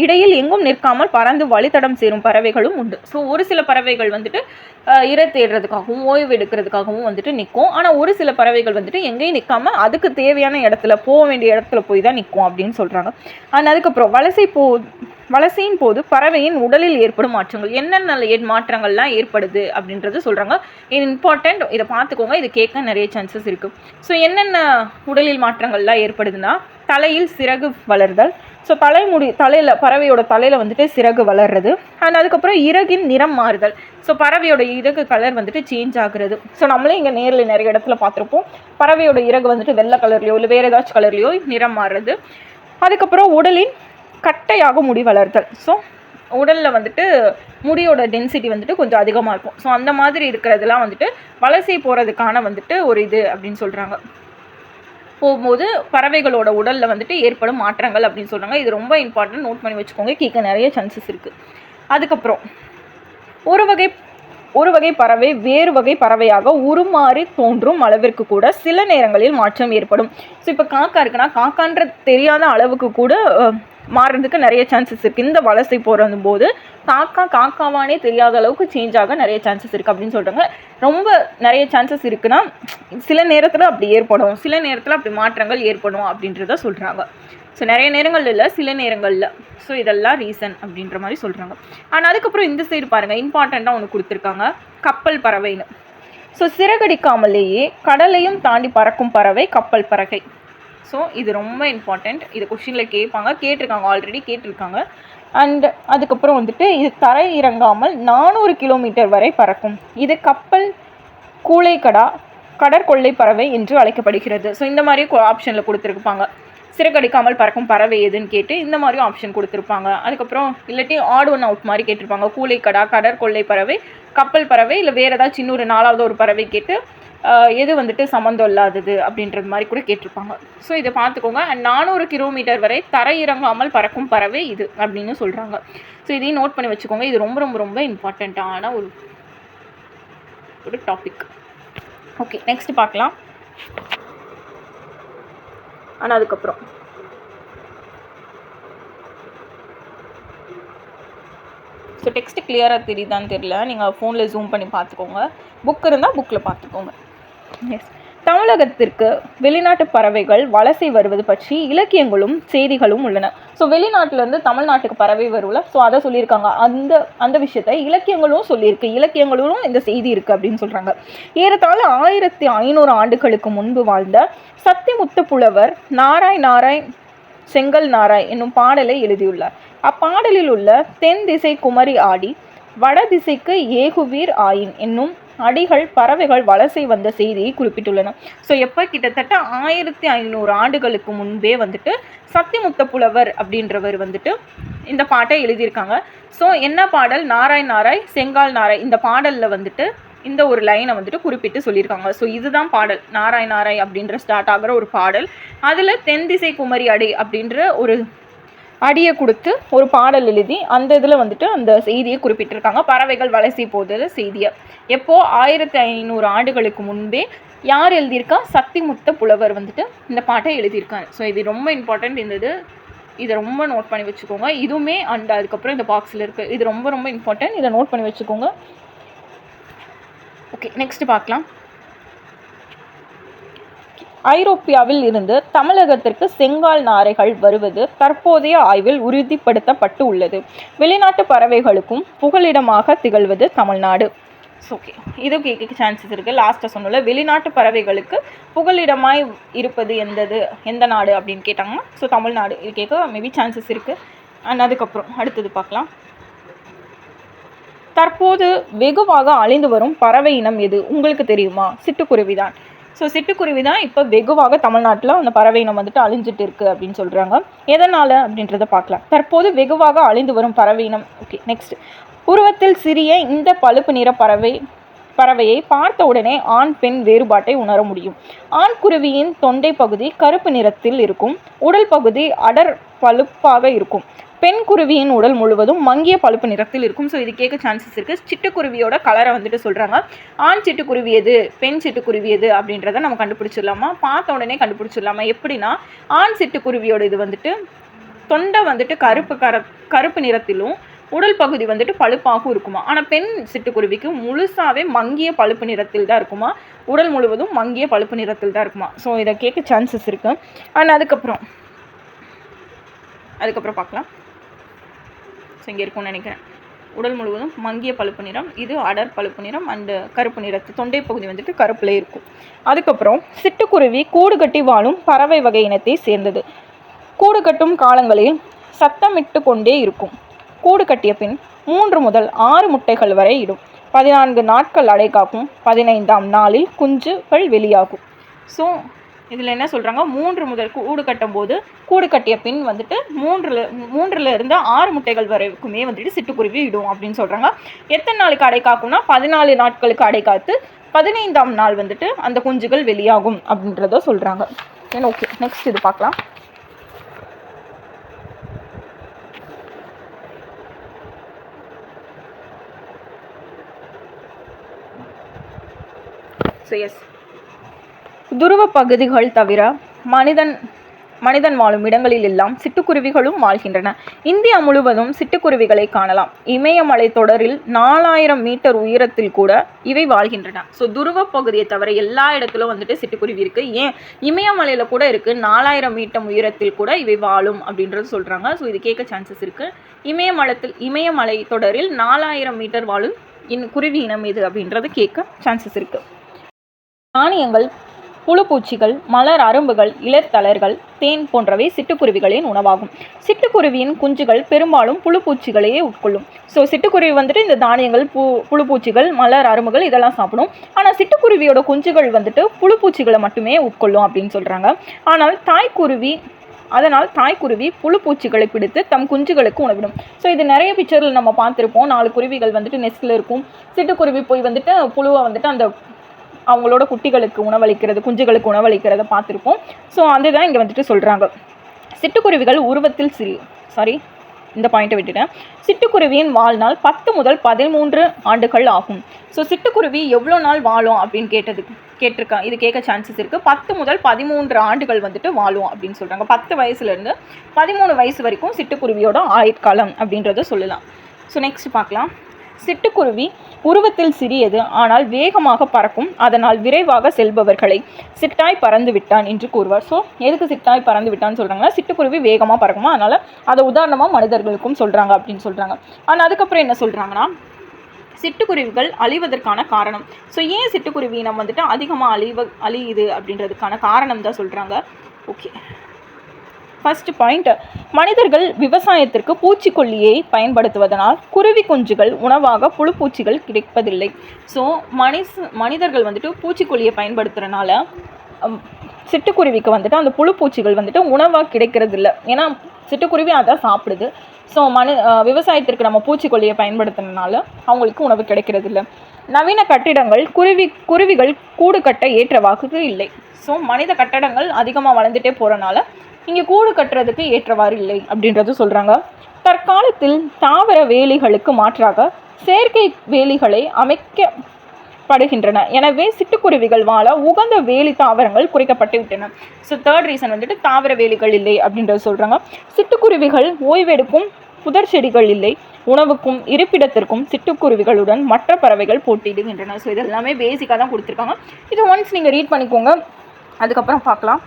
இடையில் எங்கும் நிற்காமல் பறந்து வழித்தடம் சேரும் பறவைகளும் உண்டு. ஸோ ஒரு சில பறவைகள் வந்துட்டு இரை தேடுறதுக்காகவும் ஓய்வு எடுக்கிறதுக்காகவும் வந்துட்டு நிற்கும். ஆனால் ஒரு சில பறவைகள் வந்துட்டு எங்கேயும் நிற்காமல் அதுக்கு தேவையான இடத்துல போக வேண்டிய இடத்துல போய் தான் நிற்கும் அப்படின்னு சொல்கிறாங்க. அண்ட் அதுக்கப்புறம் வலசையின் போது பறவையின் உடலில் ஏற்படும் மாற்றங்கள், என்னென்ன மாற்றங்கள்லாம் ஏற்படுது அப்படின்றது சொல்கிறாங்க. இது இம்பார்ட்டண்ட், இதை பார்த்துக்கோங்க, இது கேட்க நிறைய சான்சஸ் இருக்குது. ஸோ என்னென்ன உடலில் மாற்றங்கள்லாம் ஏற்படுதுன்னா, தலையில் சிறகு வளர்தல். ஸோ பறவையோட தலையில் வந்துட்டு சிறகு வளர்றது. அண்ட் அதுக்கப்புறம் இறகின் நிறம் மாறுதல். ஸோ பறவையோட இறகு கலர் வந்துட்டு சேஞ்ச் ஆகுறது. ஸோ நம்மளே இங்கே நேரில் நிறைய இடத்துல பார்த்துருப்போம். பறவையோட இறகு வந்துட்டு வெள்ளை கலர்லையோ இல்லை வேறு ஏதாச்சும் கலர்லையோ நிறம் மாறுறது. அதுக்கப்புறம் உடலின் கட்டையாக முடி வளர்தல். ஸோ உடலில் வந்துட்டு முடியோட டென்சிட்டி வந்துட்டு கொஞ்சம் அதிகமாக இருக்கும். ஸோ அந்த மாதிரி இருக்கிறதுலாம் வந்துட்டு வலசை போகிறதுக்கான வந்துட்டு ஒரு இது அப்படின்னு சொல்கிறாங்க. போகும்போது பறவைகளோட உடலில் வந்துட்டு ஏற்படும் மாற்றங்கள் அப்படின்னு சொல்கிறாங்க. இது ரொம்ப இம்பார்ட்டன்ட், நோட் பண்ணி வச்சுக்கோங்க, கேட்க நிறைய சான்சஸ் இருக்குது. அதுக்கப்புறம் ஒரு வகை பறவை வேறு வகை பறவையாக உருமாறி தோன்றும் அளவிற்கு கூட சில நேரங்களில் மாற்றம் ஏற்படும். ஸோ இப்போ காக்கா இருக்குன்னா காக்கான்ற தெரியாத அளவுக்கு கூட மாறுறதுக்கு நிறைய சான்சஸ் இருக்குது. இந்த வலசை போகிற போது காக்காவானே தெரியாத அளவுக்கு சேஞ்ச் ஆக நிறைய சான்சஸ் இருக்குது அப்படின்னு சொல்கிறாங்க. ரொம்ப நிறைய சான்சஸ் இருக்குன்னா சில நேரத்தில் அப்படி ஏற்படும், சில நேரத்தில் அப்படி மாற்றங்கள் ஏற்படும் அப்படின்றத சொல்கிறாங்க. ஸோ நிறைய நேரங்கள் இல்லை, சில நேரங்களில். ஸோ இதெல்லாம் ரீசன் அப்படின்ற மாதிரி சொல்கிறாங்க. ஆனால் அதுக்கப்புறம் இந்த சைடு பாருங்கள், இம்பார்ட்டண்ட்டாக ஒன்று கொடுத்துருக்காங்க, கப்பல் பறவைன்னு. ஸோ சிறகடிக்காமலேயே கடலையும் தாண்டி பறக்கும் பறவை கப்பல் பறவை. ஸோ இது ரொம்ப இம்பார்ட்டண்ட், இது கொஷினில் கேட்டிருக்காங்க, ஆல்ரெடி கேட்டிருக்காங்க. அண்ட் அதுக்கப்புறம் வந்துட்டு இது தரை இறங்காமல் 400 கிலோமீட்டர் வரை பறக்கும். இது கப்பல் கூளைக்கடா கடற்கொள்ளை பறவை என்று அழைக்கப்படுகிறது. ஸோ இந்த மாதிரி ஆப்ஷனில் கொடுத்துருப்பாங்க. சிறகடிக்காமல் பறக்கும் பறவை எதுன்னு கேட்டு இந்த மாதிரி ஆப்ஷன் கொடுத்துருப்பாங்க. அதுக்கப்புறம் இல்லாட்டி ஆட் ஒன் அவுட் மாதிரி கேட்டிருப்பாங்க. கூளைக்கடா, கடற்கொள்ளை பறவை, கப்பல் பறவை, இல்லை வேறு ஏதாச்சும் இன்னொரு 4வது ஒரு பறவை கேட்டு எது வந்துட்டு சம்மந்தம் இல்லாதது அப்படின்றது மாதிரி கூட கேட்டிருப்பாங்க. ஸோ இதை பார்த்துக்கோங்க. அண்ட் 400 கிலோமீட்டர் வரை தரை இறங்காமல் பறக்கும் பறவை இது அப்படின்னு சொல்கிறாங்க. ஸோ இதையும் நோட் பண்ணி வச்சுக்கோங்க. இது ரொம்ப ரொம்ப ரொம்ப இம்பார்ட்டண்ட்டான ஒரு டாபிக். ஓகே, நெக்ஸ்ட் பார்க்கலாம். ஆனால் அதுக்கப்புறம் ஸோ டெக்ஸ்ட்டு கிளியராக தெரியுதான்னு தெரியல, நீங்கள் ஃபோனில் ஜூம் பண்ணி பார்த்துக்கோங்க. புக் இருந்தால் புக்கில் பார்த்துக்கோங்க. எஸ், தமிழகத்திற்கு வெளிநாட்டு பறவைகள் வலசை வருவது பற்றி இலக்கியங்களும் செய்திகளும் உள்ளன. ஸோ வெளிநாட்டிலேருந்து தமிழ்நாட்டுக்கு பறவை வரும்ல, ஸோ அதை சொல்லியிருக்காங்க. அந்த விஷயத்தை இலக்கியங்களும் சொல்லியிருக்கு, இலக்கியங்களும் இந்த செய்தி இருக்குது அப்படின்னு சொல்கிறாங்க. ஏறத்தாழ 1500 ஆண்டுகளுக்கு முன்பு வாழ்ந்த சத்திமுத்த புலவர் நாராய் செங்கல் நாராய் என்னும் பாடலை எழுதியுள்ளார். அப்பாடலில் உள்ள தென் திசை குமரி ஆடி வட திசைக்கு ஏகுவீர் ஆயின் என்னும் அடிகள் பறவைகள் வலசை வந்த செய்தியை குறிப்பிட்டுள்ளன. ஸோ எப்போ கிட்டத்தட்ட 1500 ஆண்டுகளுக்கு முன்பே வந்துட்டு சத்திமுத்த புலவர் அப்படின்றவர் வந்துட்டு இந்த பாட்டை எழுதியிருக்காங்க. ஸோ என்ன பாடல்? நாராய் செங்கால் நாராய், இந்த பாடலில் வந்துட்டு இந்த ஒரு லைனை வந்துட்டு குறிப்பிட்டு சொல்லியிருக்காங்க. ஸோ இதுதான் பாடல். நாராய் அப்படின்ற ஸ்டார்ட் ஆகிற ஒரு பாடல். அதில் தென் திசை குமரி அடி அப்படின்ற ஒரு அடியை கொடுத்து ஒரு பாடல் எழுதி அந்த இதில் வந்துட்டு அந்த செய்தியை குறிப்பிட்டிருக்காங்க. பறவைகள் வலசை போதல் செய்தியை எப்போ 1500 ஆண்டுகளுக்கு முன்பே யார் எழுதியிருக்கா? சத்திமுத்த புலவர் வந்துட்டு இந்த பாட்டை எழுதியிருக்காங்க. ஸோ இது ரொம்ப இம்பார்ட்டண்ட். இதை ரொம்ப நோட் பண்ணி வச்சுக்கோங்க. இதுவுமே அண்ட் அதுக்கப்புறம் இந்த பாக்ஸில் இருக்குது. இது ரொம்ப ரொம்ப இம்பார்ட்டன்ட், இதை நோட் பண்ணி வச்சுக்கோங்க. ஓகே, நெக்ஸ்ட் பார்க்கலாம். ஐரோப்பியாவில் இருந்து தமிழகத்திற்கு செங்கால் நாரைகள் வருவது தற்போதைய ஆய்வில் உறுதிப்படுத்தப்பட்டு உள்ளது. வெளிநாட்டு பறவைகளுக்கும் புகலிடமாக திகழ்வது தமிழ்நாடு. ஓகே, இது கேட்க சான்சஸ் இருக்குது. லாஸ்ட்டாக சொன்னல வெளிநாட்டு பறவைகளுக்கு புகலிடமாய் இருப்பது எந்த நாடு அப்படின்னு கேட்டாங்கன்னா ஸோ தமிழ்நாடு. இது கேட்க மேபி சான்சஸ் இருக்குது. அண்ட் அதுக்கப்புறம் அடுத்தது பார்க்கலாம். தற்போது வெகுவாக அழிந்து வரும் பறவை இனம் எது? உங்களுக்கு தெரியுமா? சிட்டுக்குருவி தான். ஸோ சிட்டுக்குருவி தான் இப்போ வெகுவாக தமிழ்நாட்டில் அந்த பறவை இனம் வந்துட்டு அழிஞ்சிட்டு இருக்குது அப்படின்னு சொல்கிறாங்க. எதனால் அப்படின்றத பார்க்கலாம். தற்போது வெகுவாக அழிந்து வரும் பறவை இனம். Okay, next. உருவத்தில் சிறிய இந்த பழுப்பு நிற பறவையை பார்த்த உடனே ஆண் பெண் வேறுபாட்டை உணர முடியும். ஆண் குருவியின் தொண்டை பகுதி கருப்பு நிறத்தில் இருக்கும். உடல் பகுதி அடர் பழுப்பாக இருக்கும். பெண் குருவியின் உடல் முழுவதும் மங்கிய பழுப்பு நிறத்தில் இருக்கும். ஸோ இது கேட்க சான்சஸ் இருக்குது. சிட்டுக்குருவியோட கலரை வந்துட்டு சொல்கிறாங்க. ஆண் சிட்டுக்குருவி எது, பெண் சிட்டுக்குருவி எது அப்படின்றத நம்ம கண்டுபிடிச்சிடலாமா? பார்த்த உடனே கண்டுபிடிச்சிடலாமா? எப்படின்னா, ஆண் சிட்டுக்குருவியோட இது வந்துட்டு தொண்டை வந்துட்டு கருப்பு நிறத்திலும் உடல் பகுதி வந்துட்டு பழுப்பாகவும் இருக்குமா. ஆனால் பெண் சிட்டுக்குருவிக்கு முழுசாகவே மங்கிய பழுப்பு நிறத்தில் தான் இருக்குமா. உடல் முழுவதும் மங்கிய பழுப்பு நிறத்தில் தான் இருக்குமா. ஸோ இதை கேட்க சான்சஸ் இருக்குது. அண்ட் அதுக்கப்புறம் பார்க்கலாம். ஸோ இங்கே இருக்கும்னு நினைக்கிறேன். உடல் முழுவதும் மங்கிய பழுப்பு நிறம், இது அடர் பழுப்பு நிறம் அண்டு கருப்பு நிறத்து தொண்டை பகுதி வந்துட்டு கருப்பில் இருக்கும். அதுக்கப்புறம் சிட்டுக்குருவி கூடு கட்டி வாழும் பறவை வகை இனத்தை சேர்ந்தது. கூடு கட்டும் காலங்களில் சத்தமிட்டு கொண்டே இருக்கும். கூடு கட்டிய பின் 3 முதல் 6 முட்டைகள் வரை இடும். 14 நாட்கள் அடை காக்கும். 15ஆம் நாளில் குஞ்சுகள் வெளியாகும். ஸோ இதில் என்ன சொல்கிறாங்க, 3 முதல் கூடு கட்டும் போது கூடு கட்டிய பின் வந்துட்டு 3 6 முட்டைகள் வரைக்குமே வந்துட்டு சிட்டுக்குருவி இடும் அப்படின்னு சொல்கிறாங்க. எத்தனை நாளுக்கு அடை காக்கும்னா 14 நாட்களுக்கு அடை காத்து 15ஆம் நாள் வந்துட்டு அந்த குஞ்சுகள் வெளியாகும் அப்படின்றத சொல்கிறாங்க. ஓகே, நெக்ஸ்ட் இது பார்க்கலாம். ஸோ எஸ், துருவ பகுதிகள் தவிர மனிதன் வாழும் இடங்களில் எல்லாம் சிட்டுக்குருவிகளும் வாழ்கின்றன. இந்தியா முழுவதும் சிட்டுக்குருவிகளை காணலாம். இமயமலை தொடரில் 4000 மீட்டர் உயரத்தில் கூட இவை வாழ்கின்றன. ஸோ துருவ பகுதியை தவிர எல்லா இடத்துலையும் வந்துட்டு சிட்டுக்குருவி இருக்குது. ஏன் இமயமலையில் கூட இருக்குது, 4000 மீட்டர் உயரத்தில் கூட இவை வாழும் அப்படின்றது சொல்கிறாங்க. ஸோ இது கேட்க சான்சஸ் இருக்குது. இமயமலை தொடரில் 4000 மீட்டர் வாழும் குருவி இனம் இது அப்படின்றது கேட்க சான்சஸ் இருக்குது. தானியங்கள், புழுப்பூச்சிகள், மலர் அரும்புகள், இலத்தளர்கள், தேன் போன்றவை சிட்டுக்குருவிகளின் உணவாகும். சிட்டுக்குருவியின் குஞ்சுகள் பெரும்பாலும் புழுப்பூச்சிகளையே உட்கொள்ளும். ஸோ சிட்டுக்குருவி வந்துட்டு இந்த தானியங்கள், புழுப்பூச்சிகள், மலர் அரும்புகள் இதெல்லாம் சாப்பிடும். ஆனால் சிட்டுக்குருவியோட குஞ்சுகள் வந்துட்டு புழுப்பூச்சிகளை மட்டுமே உட்கொள்ளும் அப்படின்னு சொல்கிறாங்க. ஆனால் தாய்க்குருவி புழுப்பூச்சிகளை பிடித்து தம் குஞ்சுகளுக்கு உணவிடும். ஸோ இது நிறைய பிக்சரில் நம்ம பார்த்துருப்போம். 4 குருவிகள் வந்துட்டு நெஸ்டில் இருக்கும். சிட்டுக்குருவி போய் வந்துட்டு புழுவை வந்துட்டு அந்த அவங்களோட குட்டிகளுக்கு உணவளிக்கிறது, குஞ்சுகளுக்கு உணவளிக்கிறத பார்த்துருப்போம். ஸோ அதுதான் இங்கே வந்துட்டு சொல்கிறாங்க. சிட்டுக்குருவிகள் உருவத்தில் இந்த பாயிண்ட்டை விட்டுட்டேன். சிட்டுக்குருவியின் வாழ்நாள் 10 முதல் 13 ஆண்டுகள் ஆகும். ஸோ சிட்டுக்குருவி எவ்வளோ நாள் வாழும் அப்படின்னு கேட்டிருக்காங்க. இது கேட்க சான்சஸ் இருக்குது. 10 முதல் 13 ஆண்டுகள் வந்துட்டு வாழும் அப்படின்னு சொல்கிறாங்க. 10 வயசுலேருந்து 13 வயசு வரைக்கும் சிட்டுக்குருவியோட ஆயுட்காலம் அப்படின்றத சொல்லலாம். ஸோ நெக்ஸ்ட் பார்க்கலாம். சிட்டுக்குருவி உருவத்தில் சிறியது, ஆனால் வேகமாக பறக்கும். அதனால் விரைவாக செல்பவர்களை சிட்டாய் பறந்து விட்டான் என்று கூறுவார். ஸோ எதுக்கு சிட்டாய் பறந்து விட்டான்னு சொல்கிறாங்கன்னா, சிட்டுக்குருவி வேகமாக பறக்குமா, அதனால் அதை உதாரணமாக மனிதர்களுக்கும் சொல்கிறாங்க அப்படின்னு சொல்கிறாங்க. ஆனால் அதுக்கப்புறம் என்ன சொல்கிறாங்கன்னா, சிட்டுக்குருவிகள் அழிவதற்கான காரணம். ஸோ ஏன் சிட்டுக்குருவி நம்ம வந்துட்டு அதிகமாக அழியுது அப்படின்றதுக்கான காரணம் தான் சொல்கிறாங்க. ஓகே, ஃபர்ஸ்ட் பாயிண்ட், மனிதர்கள் விவசாயத்திற்கு பூச்சிக்கொல்லியை பயன்படுத்துவதனால் குருவி குஞ்சுகள் உணவாக புழுப்பூச்சிகள் கிடைப்பதில்லை. ஸோ மனிதர்கள் வந்துட்டு பூச்சிக்கொல்லியை பயன்படுத்துகிறனால சிட்டுக்குருவிக்கு வந்துட்டு அந்த புழுப்பூச்சிகள் வந்துட்டு உணவாக கிடைக்கிறது இல்லை. ஏன்னா சிட்டுக்குருவி அதான் சாப்பிடுது. ஸோ விவசாயத்திற்கு நம்ம பூச்சிக்கொல்லியை பயன்படுத்துறதுனால அவங்களுக்கு உணவு கிடைக்கிறது இல்லை. நவீன கட்டிடங்கள் குருவிகள் கூடு கட்ட ஏற்றவாக இல்லை. ஸோ மனித கட்டடங்கள் அதிகமாக வளர்ந்துட்டே போகிறனால இங்கே கூடு கட்டுறதுக்கு ஏற்றவாறு இல்லை அப்படின்றது சொல்கிறாங்க. தற்காலத்தில் தாவர வேலிகளுக்கு மாற்றாக செயற்கை வேலிகளை அமைக்கப்படுகின்றன. எனவே சிட்டுக்குருவிகள் வாழ உகந்த வேலி தாவரங்கள் குறைக்கப்பட்டு விட்டன. ஸோ தேர்ட் ரீசன் வந்துட்டு தாவர வேலிகள் இல்லை அப்படின்றது சொல்கிறாங்க. சிட்டுக்குருவிகள் ஓய்வெடுக்கும் புதர் செடிகள் இல்லை. உணவுக்கும் இருப்பிடத்திற்கும் சிட்டுக்குருவிகளுடன் மற்ற பறவைகள் போட்டியிடுகின்றன. ஸோ இது எல்லாமே பேசிக்காக தான் கொடுத்துருக்காங்க. இது ஒன்ஸ் நீங்கள் ரீட் பண்ணிக்கோங்க, அதுக்கப்புறம் பார்க்கலாம்.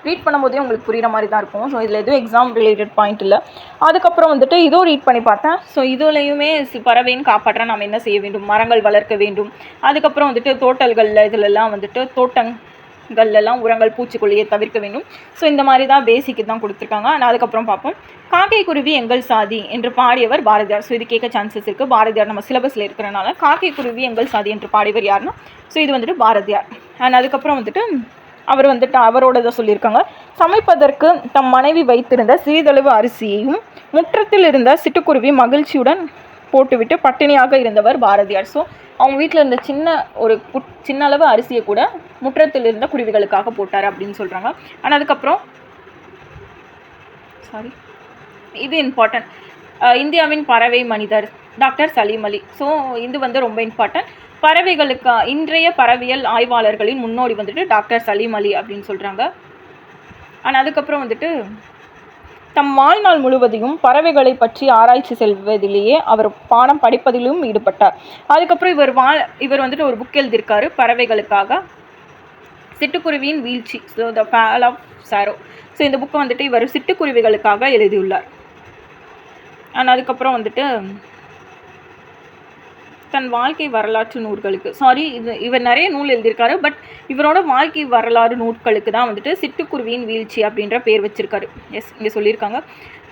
ரீட் பண்ணும்போதே உங்களுக்கு புரிகிற மாதிரி தான் இருக்கும். ஸோ இதில் எதுவும் எக்ஸாம் ரிலேட்டட் பாயிண்ட் இல்லை. அதுக்கப்புறம் வந்துட்டு இதுவும் ரீட் பண்ணி பார்த்தேன். ஸோ இதுலேயுமே பறவைன்னு காப்பாற்ற நம்ம என்ன செய்ய வேண்டும், மரங்கள் வளர்க்க வேண்டும். அதுக்கப்புறம் வந்துட்டு தோட்டல்களில் இதிலெல்லாம் வந்துட்டு பயிர்கள்லாம் உரங்கள் பூச்சிக்கொல்லியை தவிர்க்க வேண்டும். ஸோ இந்த மாதிரி தான் பேசிக்கு தான் கொடுத்துருக்காங்க. ஆனால் அதுக்கப்புறம் பார்ப்போம். காக்கை குருவி எங்கள் சாதி என்று பாடியவர் பாரதியார். ஸோ இது கேட்க சான்சஸ் இருக்குது. பாரதியார் நம்ம சிலபஸில் இருக்கிறனால காக்கை குருவி எங்கள் சாதி என்று பாடியவர் யாருன்னா ஸோ இது வந்துட்டு பாரதியார். அண்ட் அதுக்கப்புறம் வந்துட்டு அவர் வந்துட்டு அவரோட சொல்லியிருக்காங்க. சமைப்பதற்கு தம் மனைவி வைத்திருந்த சிறிதளவு அரிசியையும் முற்றத்தில் இருந்த சிட்டுக்குருவி மகிழ்ச்சியுடன் போட்டுவிட்டு பட்டினியாக இருந்தவர் பாரதியார். ஸோ அவங்க வீட்டில் இருந்த சின்ன அளவு அரிசியை கூட முற்றத்தில் இருந்த குருவிகளுக்காக போட்டார் அப்படின்னு சொல்கிறாங்க. ஆனால் அதுக்கப்புறம் இது இம்பார்ட்டன்ட். இந்தியாவின் பறவை மனிதர் டாக்டர் சலீம் அலி. ஸோ இது வந்து ரொம்ப இம்பார்ட்டன்ட். பறவைகளுக்கு இன்றைய பறவையியல் ஆய்வாளர்களின் முன்னோடி வந்துட்டு டாக்டர் சலீம் அலி அப்படின்னு சொல்கிறாங்க. ஆனால் அதுக்கப்புறம் வந்துட்டு தம் வாழ்நாள் முழுவதையும் பறவைகளை பற்றி ஆராய்ச்சி செல்வதிலேயே அவர் பாடம் படிப்பதிலும் ஈடுபட்டார். அதுக்கப்புறம் இவர் வந்துட்டு ஒரு புக் எழுதியிருக்காரு பறவைகளுக்காக, சிட்டுக்குருவியின் வீழ்ச்சி, so the fall of sparrow. So இந்த புக்கை வந்துட்டு இவர் சிட்டுக்குருவிகளுக்காக எழுதியுள்ளார். அண்ட் அதுக்கப்புறம் வந்துட்டு தன் வாழ்க்கை வரலாற்று நூல்களுக்கு இவர் நிறைய நூல் எழுதியிருக்காரு. பட் இவரோட வாழ்க்கை வரலாறு நூல்களுக்கு தான் வந்துட்டு சிட்டுக்குருவியின் வீழ்ச்சி அப்படின்ற பேர் வச்சிருக்காரு. இங்கே சொல்லியிருக்காங்க.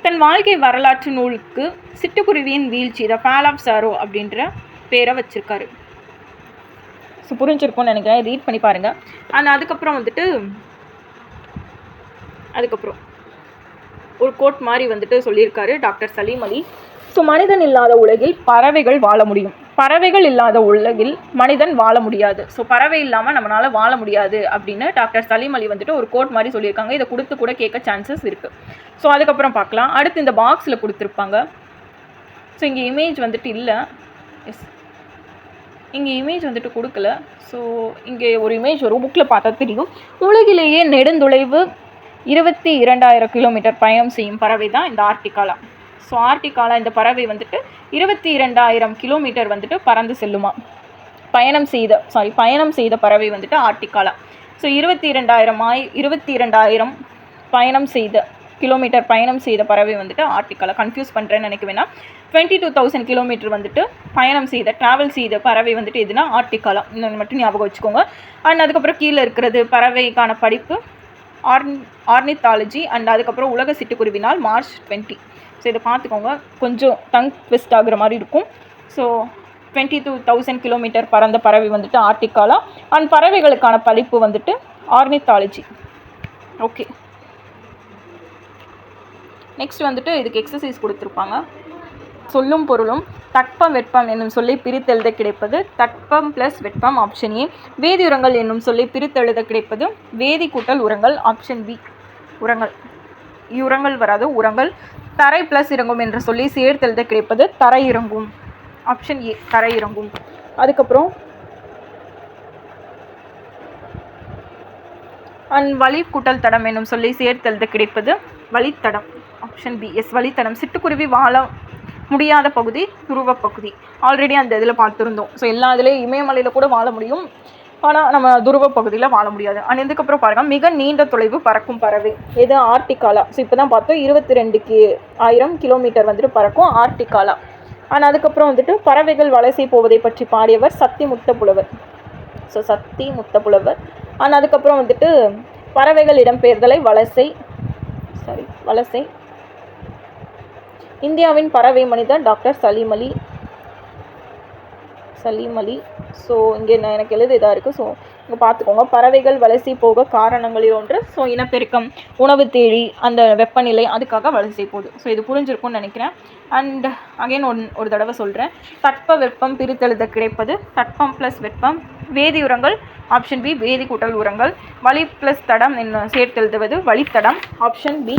தன் வாழ்க்கை வரலாற்று நூலுக்கு சிட்டுக்குருவியின் வீழ்ச்சி த ஃபால் ஆஃப் சாரோ அப்படின்ற பேரை வச்சிருக்காரு. ஸோ புரிஞ்சிருக்கும்னு நினைக்கிறேன். ரீட் பண்ணி பாருங்கள். அண்ட் அதுக்கப்புறம் வந்துட்டு ஒரு கோட் மாதிரி வந்துட்டு சொல்லியிருக்காரு டாக்டர் சலீம் அலி. ஸோ மனிதன் இல்லாத உலகில் பறவைகள் வாழ முடியும், பறவைகள் இல்லாத உலகில் மனிதன் வாழ முடியாது. ஸோ பறவை இல்லாமல் நம்மளால் வாழ முடியாது அப்படின்னு டாக்டர் சலீம் அலி வந்துட்டு ஒரு கோட் மாதிரி சொல்லியிருக்காங்க. இதை கொடுத்து கூட கேட்க சான்சஸ் இருக்குது. ஸோ அதுக்கப்புறம் பார்க்கலாம். அடுத்து இந்த பாக்ஸில் கொடுத்துருப்பாங்க. ஸோ இங்கே இமேஜ் வந்துட்டு இல்லை. இங்கே இமேஜ் வந்துட்டு கொடுக்கல. ஸோ இங்கே ஒரு இமேஜ் வரும், புக்கில் பார்த்தா தெரியும். உலகிலேயே நெடுந்தொலைவு 22,000 கிலோமீட்டர் பயணம் செய்யும் பறவை தான் இந்த ஆர்டிகாலா. ஸோ ஆர்டிகாலா இந்த பறவை வந்துட்டு 22,000 கிலோமீட்டர் வந்துட்டு பறந்து செல்லுமா. பயணம் செய்த பறவை வந்துட்டு ஆர்டிகாலா. ஸோ 22,000 கிலோமீட்டர் பயணம் செய்த பறவை வந்துட்டு ஆர்டிகாலா. கன்ஃபியூஸ் பண்ணுறேன்னு நினைக்க வேணாம். 22,000 கிலோமீட்டர் வந்துட்டு ட்ராவல் செய்த பறவை வந்துட்டு எதுனா ஆர்டிகாலா. இன்னொன்று மட்டும் ஞாபகம் வச்சுக்கோங்க. அண்ட் அதுக்கப்புறம் கீழே இருக்கிறது பறவைக்கான படிப்பு ஆர்னித்தாலஜி. அண்ட் அதுக்கப்புறம் உலக சிட்டுக்குருவி நாள் March 20. ஸோ இதை பார்த்துக்கோங்க. கொஞ்சம் டங் ட்விஸ்ட் ஆகுற மாதிரி இருக்கும். ஸோ 22,000 கிலோமீட்டர் பறந்த பறவை வந்துட்டு ஆர்டிகாலா. அண்ட் பறவைகளுக்கான படிப்பு வந்துட்டு ஆர்னித்தாலஜி. ஓகே, நெக்ஸ்ட் வந்துட்டு இதுக்கு எக்ஸசைஸ் கொடுத்துருப்பாங்க. சொல்லும் பொருளும் தட்பம் வெப்பம் என்னும் சொல்லி பிரித்தெழுத கிடைப்பது தட்பம் ப்ளஸ் வெப்பம் ஆப்ஷன் ஏ. வேதி உரங்கள் என்னும் சொல்லி பிரித்தெழுத கிடைப்பது வேதி கூட்டல் உரங்கள் ஆப்ஷன் பி. உரங்கள் வராது, உரங்கள். தரை ப்ளஸ் இறங்கும் என்று சொல்லி சேர்த்தெழுத கிடைப்பது தரை இறங்கும் ஆப்ஷன் ஏ, தரை இறங்கும். அதுக்கப்புறம் வழி கூட்டல் தடம் என்னும் சொல்லி சேர்த்தெழுத கிடைப்பது வழித்தடம் ஆப்ஷன் பி. எஸ், வழித்தடம். சிட்டுக்குருவி வாழ முடியாத பகுதி துருவ பகுதி. ஆல்ரெடி அந்த இதில் பார்த்துருந்தோம். ஸோ எல்லா இதுலேயும் இமயமலையில் கூட வாழ முடியும், ஆனால் நம்ம துருவ பகுதியில் வாழ முடியாது. ஆனால் இதுக்கப்புறம் பாருங்கள், மிக நீண்ட தொலைவு பறக்கும் பறவை எது ஆர்டிகாலா. ஸோ இப்போ தான் பார்த்தோம் 22,000 கிலோமீட்டர் வந்துட்டு பறக்கும் ஆர்டிகாலா. ஆனால் அதுக்கப்புறம் வந்துட்டு பறவைகள் வலசை போவதை பற்றி பாடியவர் சத்தி முத்த புலவர். ஸோ சத்தி முத்த புலவர். ஆனால் அதுக்கப்புறம் வந்துட்டு பறவைகள் இடம்பெயர்தலை வலசை. இந்தியாவின் பறவை மனிதர் டாக்டர் சலீம் அலி. ஸோ இங்கே எனக்கு எழுத இதாக இருக்குது. ஸோ இங்கே பார்த்துக்கோங்க. பறவைகள் வலசை போக காரணங்களில் ஒன்று ஸோ இனப்பெருக்கம், உணவு தேடி, அந்த வெப்பநிலை, அதுக்காக வலசை போகுது. ஸோ இது புரிஞ்சிருக்கும்னு நினைக்கிறேன். அண்ட் அகைன் ஒரு தடவை சொல்கிறேன். தட்ப வெப்பம் பிரித்தெழுத கிடைப்பது தட்பம் ப்ளஸ் வெப்பம். வேதி உரங்கள் ஆப்ஷன் பி, வேதி கூட்டல் உரங்கள். வழி ப்ளஸ் தடம் என்ன சேர்த்தெழுதுவது வழித்தடம் ஆப்ஷன் பி.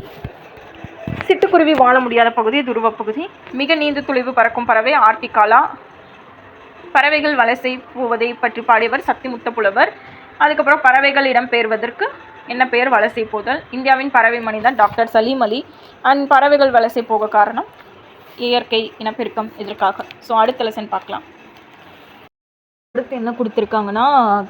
சிட்டுக்குருவி வாழ முடியாத பகுதி துருவ பகுதி. மிக நீண்ட தொலைவு பறக்கும் பறவை ஆர்டிகாலா. பறவைகள் வலசை போவதை பற்றி பாடியவர் சத்தி முத்த புலவர். அதுக்கப்புறம் பறவைகள் இடம்பெயர்வதற்கு என்ன பெயர்? வலசை போதல். இந்தியாவின் பறவை மனிதன் டாக்டர் சலீம் அலி. அண்ட் பறவைகள் வலசை போக காரணம் இயற்கை இனப்பெருக்கம், இதற்காக. ஸோ அடுத்த லெசன் பார்க்கலாம். அடுத்து என்ன கொடுத்துருக்காங்கன்னா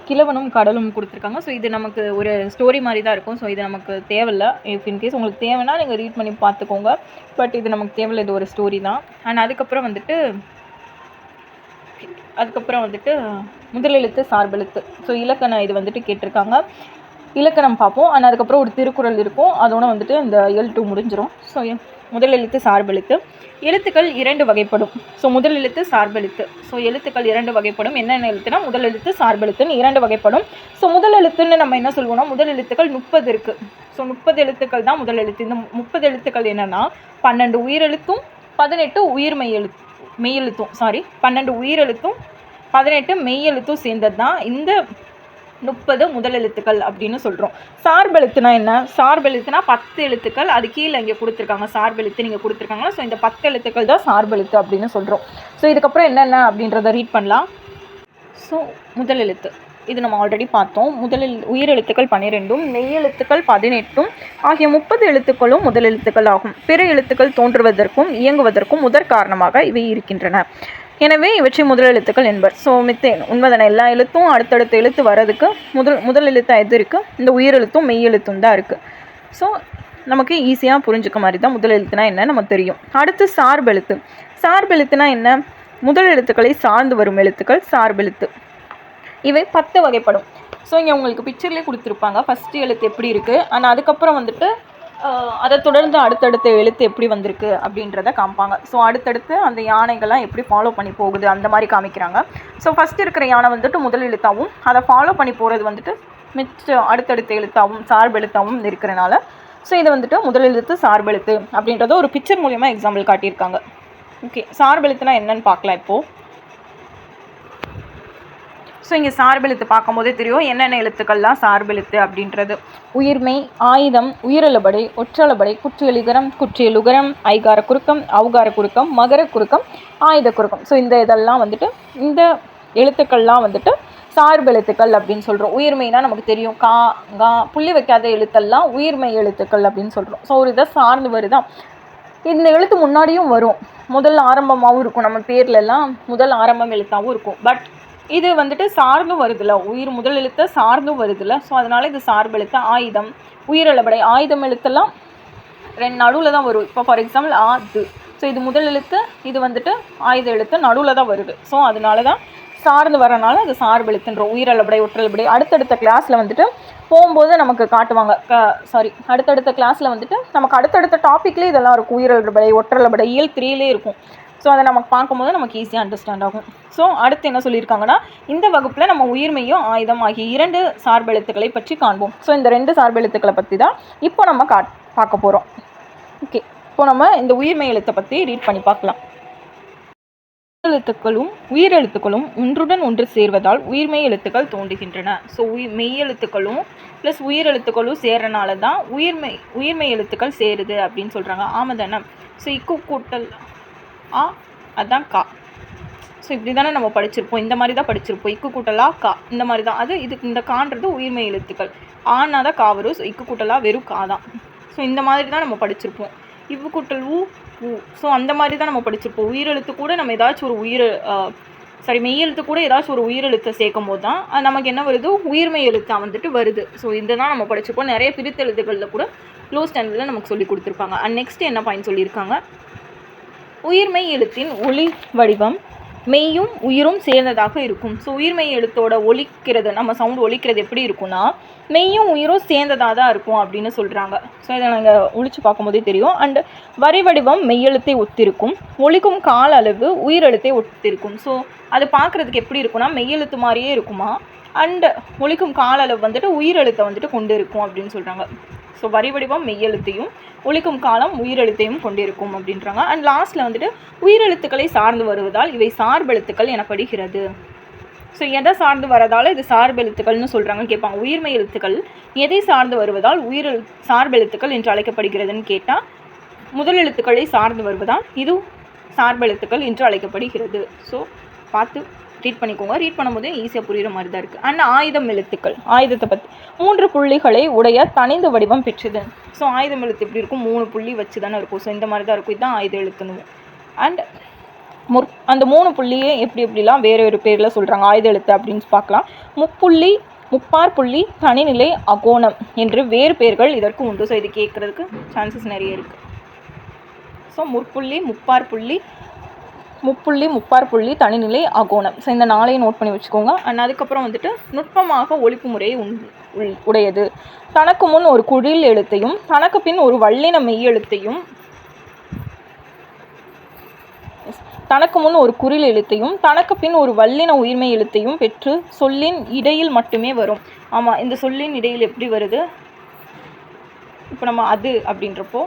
கிழவனும் கடலும் கொடுத்துருக்காங்க. ஸோ இது நமக்கு ஒரு ஸ்டோரி மாதிரி தான் இருக்கும். ஸோ இது நமக்கு தேவையில்லை. இஃப் இன்கேஸ் உங்களுக்கு தேவைன்னா நீங்கள் ரீட் பண்ணி பார்த்துக்கோங்க. பட் இது நமக்கு தேவையில்லை, இது ஒரு ஸ்டோரி தான். அண்ட் அதுக்கப்புறம் வந்துட்டு முதலெழுத்து சார்பெழுத்து. ஸோ இலக்கணம் இது வந்துட்டு கேட்டிருக்காங்க. இலக்கணம் பார்ப்போம். அண்ட் அதுக்கப்புறம் ஒரு திருக்குறள் இருக்கும். அதோட வந்துட்டு இந்த இயல்2 முடிஞ்சிடும். ஸோ முதல் எழுத்து சார்பெழுத்து. எழுத்துக்கள் 2 வகைப்படும். ஸோ முதல் எழுத்து சார்பெழுத்து. ஸோ எழுத்துக்கள் 2 வகைப்படும். என்னென்ன எழுத்துனா முதல் எழுத்து சார்பெழுத்துன்னு 2 வகைப்படும். ஸோ முதல் எழுத்துன்னு நம்ம என்ன சொல்லுவோம்னா முதல் எழுத்துக்கள் 30 இருக்குது. ஸோ 30 எழுத்துக்கள் தான் முதல் எழுத்து. இந்த 30 எழுத்துக்கள் என்னென்னா 12 உயிரெழுத்தும் 18 மெய்யெழுத்தும் 12 உயிரெழுத்தும் 18 மெய்யெழுத்தும் சேர்ந்தது தான் இந்த 30 முதல் எழுத்துக்கள் அப்படின்னு சொல்கிறோம். சார்பெழுத்துனா என்ன? சார்பெழுத்துனா 10 எழுத்துக்கள். அது கீழே இங்கே கொடுத்துருக்காங்க, சார்பெழுத்து நீங்கள் கொடுத்துருக்காங்க. ஸோ இந்த 10 எழுத்துக்கள் தான் சார்பெழுத்து அப்படின்னு சொல்கிறோம். ஸோ இதுக்கப்புறம் என்னென்ன அப்படின்றத ரீட் பண்ணலாம். ஸோ முதல் எழுத்து இது நம்ம ஆல்ரெடி பார்த்தோம். உயிரெழுத்துக்கள் 12ம் மெய்யெழுத்துக்கள் 18ம் ஆகிய 30 எழுத்துக்களும் முதல் எழுத்துக்கள் ஆகும். பிற எழுத்துக்கள் தோன்றுவதற்கும் இயங்குவதற்கும் முதற் காரணமாக இவை இருக்கின்றன. எனவே இவற்றை முதல் எழுத்துக்கள் என்பர். ஸோ உண்மைதானே, எல்லா எழுத்தும் அடுத்தடுத்த எழுத்து வர்றதுக்கு முதல் எழுத்தாக எது இருக்குது? இந்த உயிரெழுத்தும் மெய்யெழுத்தும் தான் இருக்குது. ஸோ நமக்கு ஈஸியாக புரிஞ்சுக்க மாதிரி தான் முதல் எழுத்துனா என்ன நமக்கு தெரியும். அடுத்து சார்பெழுத்து. சார்பெழுத்துனா என்ன? முதல் எழுத்துக்களை சார்ந்து வரும் எழுத்துக்கள் சார்பெழுத்து. இவை 10 வகைப்படும். ஸோ இங்கே உங்களுக்கு பிக்சர்லேயே கொடுத்துருப்பாங்க ஃபஸ்ட்டு எழுத்து எப்படி இருக்குது, ஆனால் அதுக்கப்புறம் வந்துட்டு அதை தொடர்ந்து அடுத்தடுத்த எழுத்து எப்படி வந்திருக்கு அப்படின்றத காமிப்பாங்க. ஸோ அடுத்தடுத்து அந்த யானைகள்லாம் எப்படி ஃபாலோ பண்ணி போகுது அந்த மாதிரி காமிக்கிறாங்க. ஸோ ஃபஸ்ட்டு இருக்கிற யானை வந்துட்டு முதல் எழுத்தாகவும் அதை ஃபாலோ பண்ணி போகிறது வந்துட்டு அடுத்தடுத்த எழுத்தாகவும் சார்பெழுத்தாகவும் இருக்கிறனால ஸோ இது வந்துட்டு முதல் எழுத்து சார்பெழுத்து அப்படின்றத ஒரு பிக்சர் மூலியமாக எக்ஸாம்பிள் காட்டியிருக்காங்க. ஓகே, சார்பெழுத்துனா என்னன்னு பார்க்கலாம் இப்போது. ஸோ இங்கே சார்பெழுத்து பார்க்கும்போதே தெரியும் என்னென்ன எழுத்துக்கள்லாம் சார்பெழுத்து அப்படின்றது. உயிர்மை, ஆயுதம், உயிரெழுபடை, ஒற்றளபடை, குற்றியலுகரம், குற்றியலுகரம், ஐகார குறுக்கம், அவுகார குறுக்கம், மகர குறுக்கம், ஆயுத குறுக்கம். ஸோ இதெல்லாம் வந்துட்டு இந்த எழுத்துக்கள்லாம் வந்துட்டு சார்பெழுத்துக்கள் அப்படின்னு சொல்கிறோம். உயிர்மைனா நமக்கு தெரியும், கா கா புள்ளி வைக்காத எழுத்தெல்லாம் உயிர்மை எழுத்துக்கள் அப்படின்னு சொல்கிறோம். ஸோ ஒரு இதை சார்ந்து வருதான். இந்த எழுத்து முன்னாடியும் வரும், முதல் ஆரம்பமாகவும் இருக்கும். நம்ம பேர்லெல்லாம் முதல் ஆரம்பம் எழுத்தாகவும் இருக்கும். பட் இது வந்துட்டு சார்ந்தும் வருதுல்ல, முதல் எழுத்தை சார்ந்தும் வருதுல்ல. ஸோ அதனால் இது சார்பெழுத்து. ஆயுதம், உயிரெழுபடை, ஆயுதம் எழுத்தெல்லாம் நடுவில் தான் வரும். இப்போ ஃபார் எக்ஸாம்பிள் அது. ஸோ இது முதல் எழுத்து, இது வந்துட்டு ஆயுத எழுத்து நடுவில் தான் வருது. ஸோ அதனால தான் சார்ந்து வரனால அது சார்பெழுத்துன்றோம். உயிரெழுபடை, ஒற்றெழுபடை அடுத்தடுத்த கிளாஸில் வந்துட்டு போகும்போது நமக்கு காட்டுவாங்க. அடுத்தடுத்த கிளாஸில் வந்துட்டு நமக்கு அடுத்தடுத்த டாப்பிக்லேயே இதெல்லாம் இருக்கும். உயிரெழுபடை, ஒற்றெழுபடை இயல் 3லே இருக்கும். ஸோ அதை நமக்கு பார்க்கும்போது நமக்கு ஈஸியாக அண்டர்ஸ்டாண்ட் ஆகும். ஸோ அடுத்து என்ன சொல்லியிருக்காங்கன்னா இந்த வகுப்பில் நம்ம உயிர்மையும் ஆயுதம் ஆகிய 2 சார்பெழுத்துக்களை பற்றி காண்போம். ஸோ இந்த 2 சார்பெழுத்துக்களை பற்றி தான் இப்போ நம்ம பார்க்க போகிறோம். ஓகே, இப்போ நம்ம இந்த உயிர்மை எழுத்தை பற்றி ரீட் பண்ணி பார்க்கலாம். எழுத்துக்களும் உயிரெழுத்துக்களும் ஒன்றுடன் ஒன்று சேர்வதால் உயிர்மெய் எழுத்துக்கள் தோன்றுகின்றன. ஸோ மெய்யெழுத்துக்களும் ப்ளஸ் உயிரெழுத்துக்களும் சேர்றனால தான் உயிர்மெய் எழுத்துக்கள் சேருது அப்படின்னு சொல்கிறாங்க. ஆமாதானே? ஸோ இக்கு கூட்டல் ஆ அதுதான் கா. ஸோ இப்படி தானே நம்ம படிச்சிருப்போம், இந்த மாதிரி தான் படிச்சிருப்போம். இக்கு கூட்டலா கா இந்த மாதிரி தான். அது இது இந்த கான்றது உயிர்மெய் எழுத்துக்கள். ஆனா தான் கா வரும். ஸோ இக்கு கூட்டலா வெறும் கா தான். ஸோ இந்த மாதிரி தான் நம்ம படிச்சிருப்போம். இவ்வு கூட்டல் ஊ ஊ. ஸோ அந்த மாதிரி தான் நம்ம படிச்சிருப்போம். உயிரெழுத்து கூட நம்ம ஏதாச்சும் ஒரு மெய்யெழுத்து கூட ஏதாச்சும் ஒரு உயிரெழுத்தை சேர்க்கும் போது தான் அது நமக்கு என்ன வருது, உயிர்மெய் எழுத்தாக வந்துட்டு வருது. ஸோ இதை தான் நம்ம படிச்சிருப்போம். நிறைய பிரித்தெழுத்துக்களில் கூட க்ளோஸ் ஸ்டாண்டர்டில் நமக்கு சொல்லி கொடுத்துருப்பாங்க. அண்ட் நெக்ஸ்ட் என்ன பாயிண்ட் சொல்லியிருக்காங்க, உயிர்மெய் எழுத்தின் ஒளி வடிவம் மெய்யும் உயிரும் சேர்ந்ததாக இருக்கும். ஸோ உயிர்மெய் எழுத்தோட ஒலிக்கிறது, நம்ம சவுண்ட் ஒலிக்கிறது எப்படி இருக்குன்னா மெய்யும் உயிரும் சேர்ந்ததாக தான் இருக்கும் அப்படின்னு சொல்கிறாங்க. ஸோ இதை நாங்கள் ஒழிச்சு பார்க்கும்போதே தெரியும். அண்டு வரி வடிவம் மெய்யெழுத்தை ஒத்திருக்கும், ஒலிக்கும் கால அளவு உயிரெழுத்தை ஒத்திருக்கும். ஸோ அது பார்க்குறதுக்கு எப்படி இருக்குன்னா மெய்யெழுத்து மாதிரியே இருக்குமா, அண்டு ஒலிக்கும் கால அளவு வந்துட்டு உயிரெழுத்தை வந்துட்டு கொண்டு இருக்கும் அப்படின்னு சொல்கிறாங்க. ஸோ வரி வடிவம் மெய்யெழுத்தையும் ஒலிக்கும் காலம் உயிரெழுத்தையும் கொண்டிருக்கும் அப்படின்றாங்க. அண்ட் லாஸ்ட்டில் வந்துட்டு உயிரெழுத்துக்களை சார்ந்து வருவதால் இவை சார்பெழுத்துக்கள் எனப்படுகிறது. ஸோ எதை சார்ந்து வரதால் இது சார்பெழுத்துக்கள்னு சொல்கிறாங்கன்னு கேட்பாங்க. உயிர்மெய் எழுத்துக்கள் எதை சார்ந்து வருவதால் சார்பெழுத்துக்கள் என்று அழைக்கப்படுகிறதுன்னு கேட்டால் முதல் எழுத்துக்களை சார்ந்து வருவதால் இது சார்பெழுத்துக்கள் என்று அழைக்கப்படுகிறது. ஸோ பார்த்து ரீட் பண்ணிக்கோங்க. ரீட் பண்ணும்போது ஈஸியாக புரிகிற மாதிரி தான் இருக்குது. அண்ட் ஆயுதம் எழுத்துக்கள், ஆயுதத்தை பற்றி 3 புள்ளிகளை உடைய தனிந்த வடிவம் பெற்றது. ஸோ ஆயுதம் எழுத்து எப்படி இருக்கும், 3 புள்ளி வச்சு தானே இருக்கும். ஸோ இந்த மாதிரி தான் இருக்கும். இதுதான் ஆயுத எழுத்துன்னு. அண்ட் அந்த 3 புள்ளியே எப்படிலாம் வேறு ஒரு பேரில் சொல்கிறாங்க ஆயுத எழுத்து அப்படின்னு பார்க்கலாம். முப்புள்ளி, முப்பார் புள்ளி, தனிநிலை, அகோணம் என்று வேறு பேர்கள் இதற்கு உண்டு. ஸோ இது கேட்குறதுக்கு சான்சஸ் நிறைய இருக்குது. ஸோ முற்புள்ளி, முப்பார் புள்ளி, முப்புள்ளி, முப்பார் புள்ளி, தனிநிலை, அகோணம். ஸோ இந்த 4ஐயும் நோட் பண்ணி வச்சுக்கோங்க. அண்ட் அதுக்கப்புறம் வந்துட்டு நுட்பமாக ஒலிப்பு முறையை உடையது. தனக்கு முன் ஒரு குரில் எழுத்தையும் தனக்கு பின் ஒரு வல்லின மெய் எழுத்தையும் தனக்கு முன் ஒரு குறில் எழுத்தையும் தனக்கு பின் ஒரு வல்லின உயிர்மை எழுத்தையும் பெற்று சொல்லின் இடையில் மட்டுமே வரும். ஆமாம், இந்த சொல்லின் இடையில் எப்படி வருது? இப்போ நம்ம அது அப்படின்றப்போ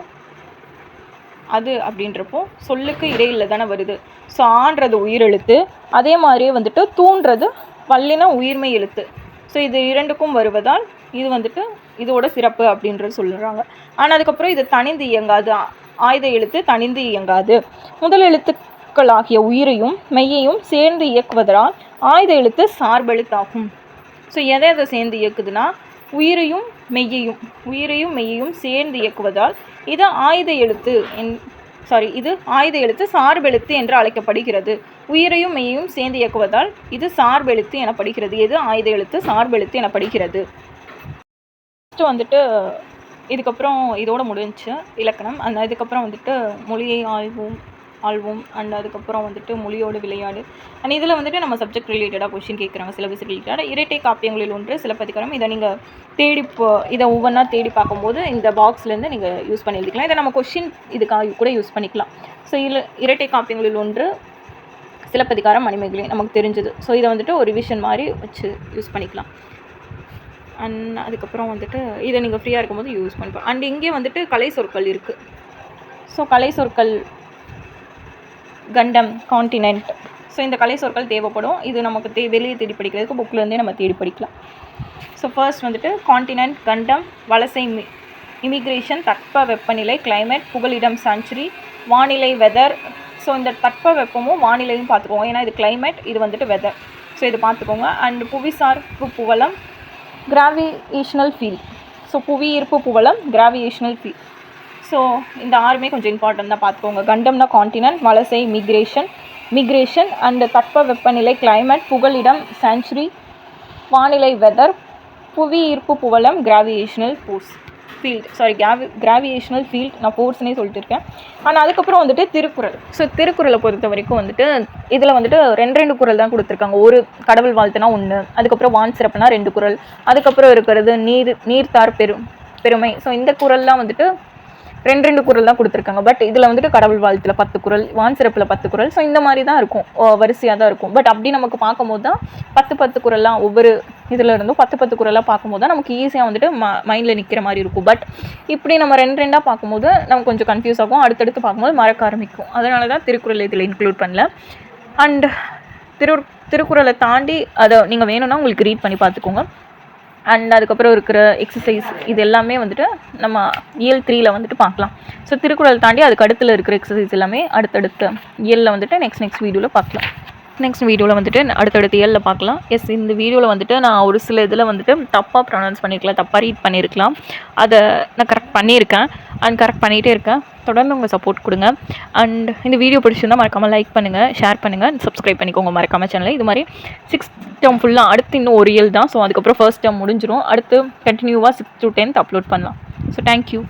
சொல்லுக்கு இடையில் தானே வருது. ஸோ ஆன்றது உயிரெழுத்து, அதே மாதிரியே வந்துட்டு தூன்றது வல்லின உயிர்மை எழுத்து. ஸோ இது இரண்டுக்கும் வருவதால் இது வந்துட்டு இதோட சிறப்பு அப்படின்றது சொல்லுறாங்க. ஆனால் அதுக்கப்புறம் இது தனிந்து இயங்காது, ஆயுத எழுத்து தனிந்து இயங்காது. முதல் எழுத்துக்களாகிய உயிரையும் மெய்யையும் சேர்ந்து இயக்குவதால் ஆயுத எழுத்து சார்பெழுத்தாகும். ஸோ எதை சேர்ந்து இயக்குதுன்னா உயிரையும் மெய்யையும் சேர்ந்து இயக்குவதால் இது ஆயுத எழுத்து சார்பெழுத்து என்று அழைக்கப்படுகிறது. உயிரையும் மெய்யையும் சேர்ந்து இயக்குவதால் இது சார்பெழுத்து எனப்படுகிறது. எது? ஆயுத எழுத்து சார்பெழுத்து எனப்படுகிறது. ஃபஸ்ட்டு வந்துட்டு இதுக்கப்புறம் இதோட முடிஞ்சு இலக்கணம். இதுக்கப்புறம் வந்துட்டு மொழியை ஆள்வோம் அண்ட் அதுக்கப்புறம் வந்துட்டு மொழியோடு விளையாடு. அண்ட் இதில் வந்துட்டு நம்ம சப்ஜெக்ட் ரிலேட்டடாக கொஷின் கேட்குறாங்க, சிலபஸ் ரிலேட்டடாக. இரட்டை காப்பியங்களில் ஒன்று சிலப்பதிகாரம். இதை நீங்கள் இதை ஒவ்வொன்றா தேடி பார்க்கும்போது இந்த பாக்ஸ்லேருந்து நீங்கள் யூஸ் பண்ணி எழுதிக்கலாம். இதை நம்ம கொஷின் இதுக்காக கூட யூஸ் பண்ணிக்கலாம். ஸோ இரட்டை காப்பியங்களில் ஒன்று சிலப்பதிகாரம், மணிமேகலை நமக்கு தெரிஞ்சது. ஸோ இதை வந்துட்டு ஒரு ரிவிஷன் மாதிரி வச்சு யூஸ் பண்ணிக்கலாம். அண்ட் அதுக்கப்புறம் வந்துட்டு இதை நீங்கள் ஃப்ரீயாக இருக்கும்போது யூஸ் பண்ணிப்போம். அண்ட் இங்கே வந்துட்டு கலை சொற்கள் இருக்குது. ஸோ கலை சொற்கள் கண்டம், காண்டினென்ட். ஸோ இந்த கலை சொற்கள் தேவைப்படும். இது நமக்கு வெளியே தேடி படிக்கிறதுக்கு புக்கிலேருந்தே நம்ம தேடி படிக்கலாம். ஸோ ஃபர்ஸ்ட் வந்துட்டு காண்டினென்ட், கண்டம், வலசை, இமிக்ரேஷன், தட்ப வெப்பநிலை, கிளைமேட், புகலிடம், செஞ்சுரி, வானிலை, வெதர். ஸோ இந்த தட்ப வெப்பமும் வானிலையும் பார்த்துக்கோங்க, ஏன்னா இது கிளைமேட், இது வந்துட்டு வெதர். ஸோ இது பார்த்துக்கோங்க. அண்ட் புவிசார்பு புவலம், கிராவியேஷனல் ஃபீல்ட். ஸோ புவி ஈர்ப்பு புவலம், கிராவியேஷனல் ஃபீல்ட். ஸோ இந்த ஆறுமே கொஞ்சம் இம்பார்ட்டன்ட் தான், பார்த்துக்கோங்க. கண்டம்னா காண்டினென்ட், வலசை மிக்ரேஷன் அண்ட் தட்ப வெப்பநிலை கிளைமேட், புகலிடம் செஞ்சுரி, வானிலை வெதர், புவி ஈர்ப்பு புவலம், கிராவியேஷனல் ஃபீல்ட். நான் ஃபோர்ஸ்னே சொல்லிட்டு இருக்கேன். ஆனால் அதுக்கப்புறம் வந்துட்டு திருக்குறள். ஸோ திருக்குறளை பொறுத்த வரைக்கும் வந்துட்டு இதில் வந்துட்டு ரெண்டு குறள் தான் கொடுத்துருக்காங்க. ஒரு கடவுள் வாழ்த்துனா 1, அதுக்கப்புறம் வான் சிறப்புனா 2 குறள், அதுக்கப்புறம் இருக்கிறது நீர்த்தார் பெருமை. ஸோ இந்த குறள்லாம் வந்துட்டு ரெண்டு குறள் தான் கொடுத்துருக்காங்க. பட் இதில் வந்துட்டு கடவுள் வாழ்த்தில் 10 குறள், வான் சிறப்பில் 10 குறள். ஸோ இந்த மாதிரி தான் இருக்கும், வரிசையாக தான் இருக்கும். பட் அப்படி நமக்கு பார்க்கும்போது தான் 10 குறள்லாம் ஒவ்வொரு இதில் இருந்தும் 10 குறளாக பார்க்கும்போது தான் நமக்கு ஈஸியாக வந்துட்டு மைண்டில் நிற்கிற மாதிரி இருக்கும். பட் இப்படி நம்ம ரெண்டாக பார்க்கும்போது நமக்கு கொஞ்சம் கன்ஃபியூஸ் ஆகும், அடுத்தடுத்து பார்க்கும்போது மறக்க ஆரம்பிக்கும். அதனால தான் திருக்குறள் இதில் இன்க்ளூட் பண்ணல. அண்ட் திருக்குறளை தாண்டி அதை நீங்கள் வேணும்னா உங்களுக்கு ரீட் பண்ணி பார்த்துக்கோங்க. அண்ட் அதுக்கப்புறம் இருக்கிற எக்ஸசைஸ் இது எல்லாமே வந்துட்டு நம்ம இயல் 3ல் வந்துட்டு பார்க்கலாம். ஸோ திருக்குறள் தாண்டி அதுக்கு அடுத்தில் இருக்கிற எக்ஸசைஸ் எல்லாமே அடுத்தடுத்த இயலில் வந்துட்டு நெக்ஸ்ட் வீடியோவில் பார்க்கலாம். நெக்ஸ்ட் வீடியோவில் வந்துட்டு அடுத்தடுத்த இயலில் பார்க்கலாம். இந்த வீடியோவில் வந்துட்டு நான் ஒரு சில இதில் வந்துட்டு தப்பாக ப்ரொனவுன்ஸ் பண்ணியிருக்கலாம், தப்பாக ரீட் பண்ணியிருக்கலாம். அதை நான் கரெக்ட் பண்ணியிருக்கேன் அண்ட் கரெக்ட் பண்ணிகிட்டே இருக்கேன். தொடர்ந்து உங்கள் சப்போர்ட் கொடுங்க. அண்ட் இந்த வீடியோ பிடிச்சிருந்தால் மறக்காமல் லைக் பண்ணுங்கள், ஷேர் பண்ணுங்கள், சப்ஸ்கிரைப் பண்ணிக்கோங்க மறக்காமல் சேனலில். இது மாதிரி 6th term ஃபுல்லாக அடுத்து இன்னும் ஒரு இயல் தான். ஸோ அதுக்கப்புறம் ஃபர்ஸ்ட் டேர்ம் முடிஞ்சிடும். அடுத்து கண்டினியூவாக 6th to 10th அப்லோட் பண்ணலாம். So thank you.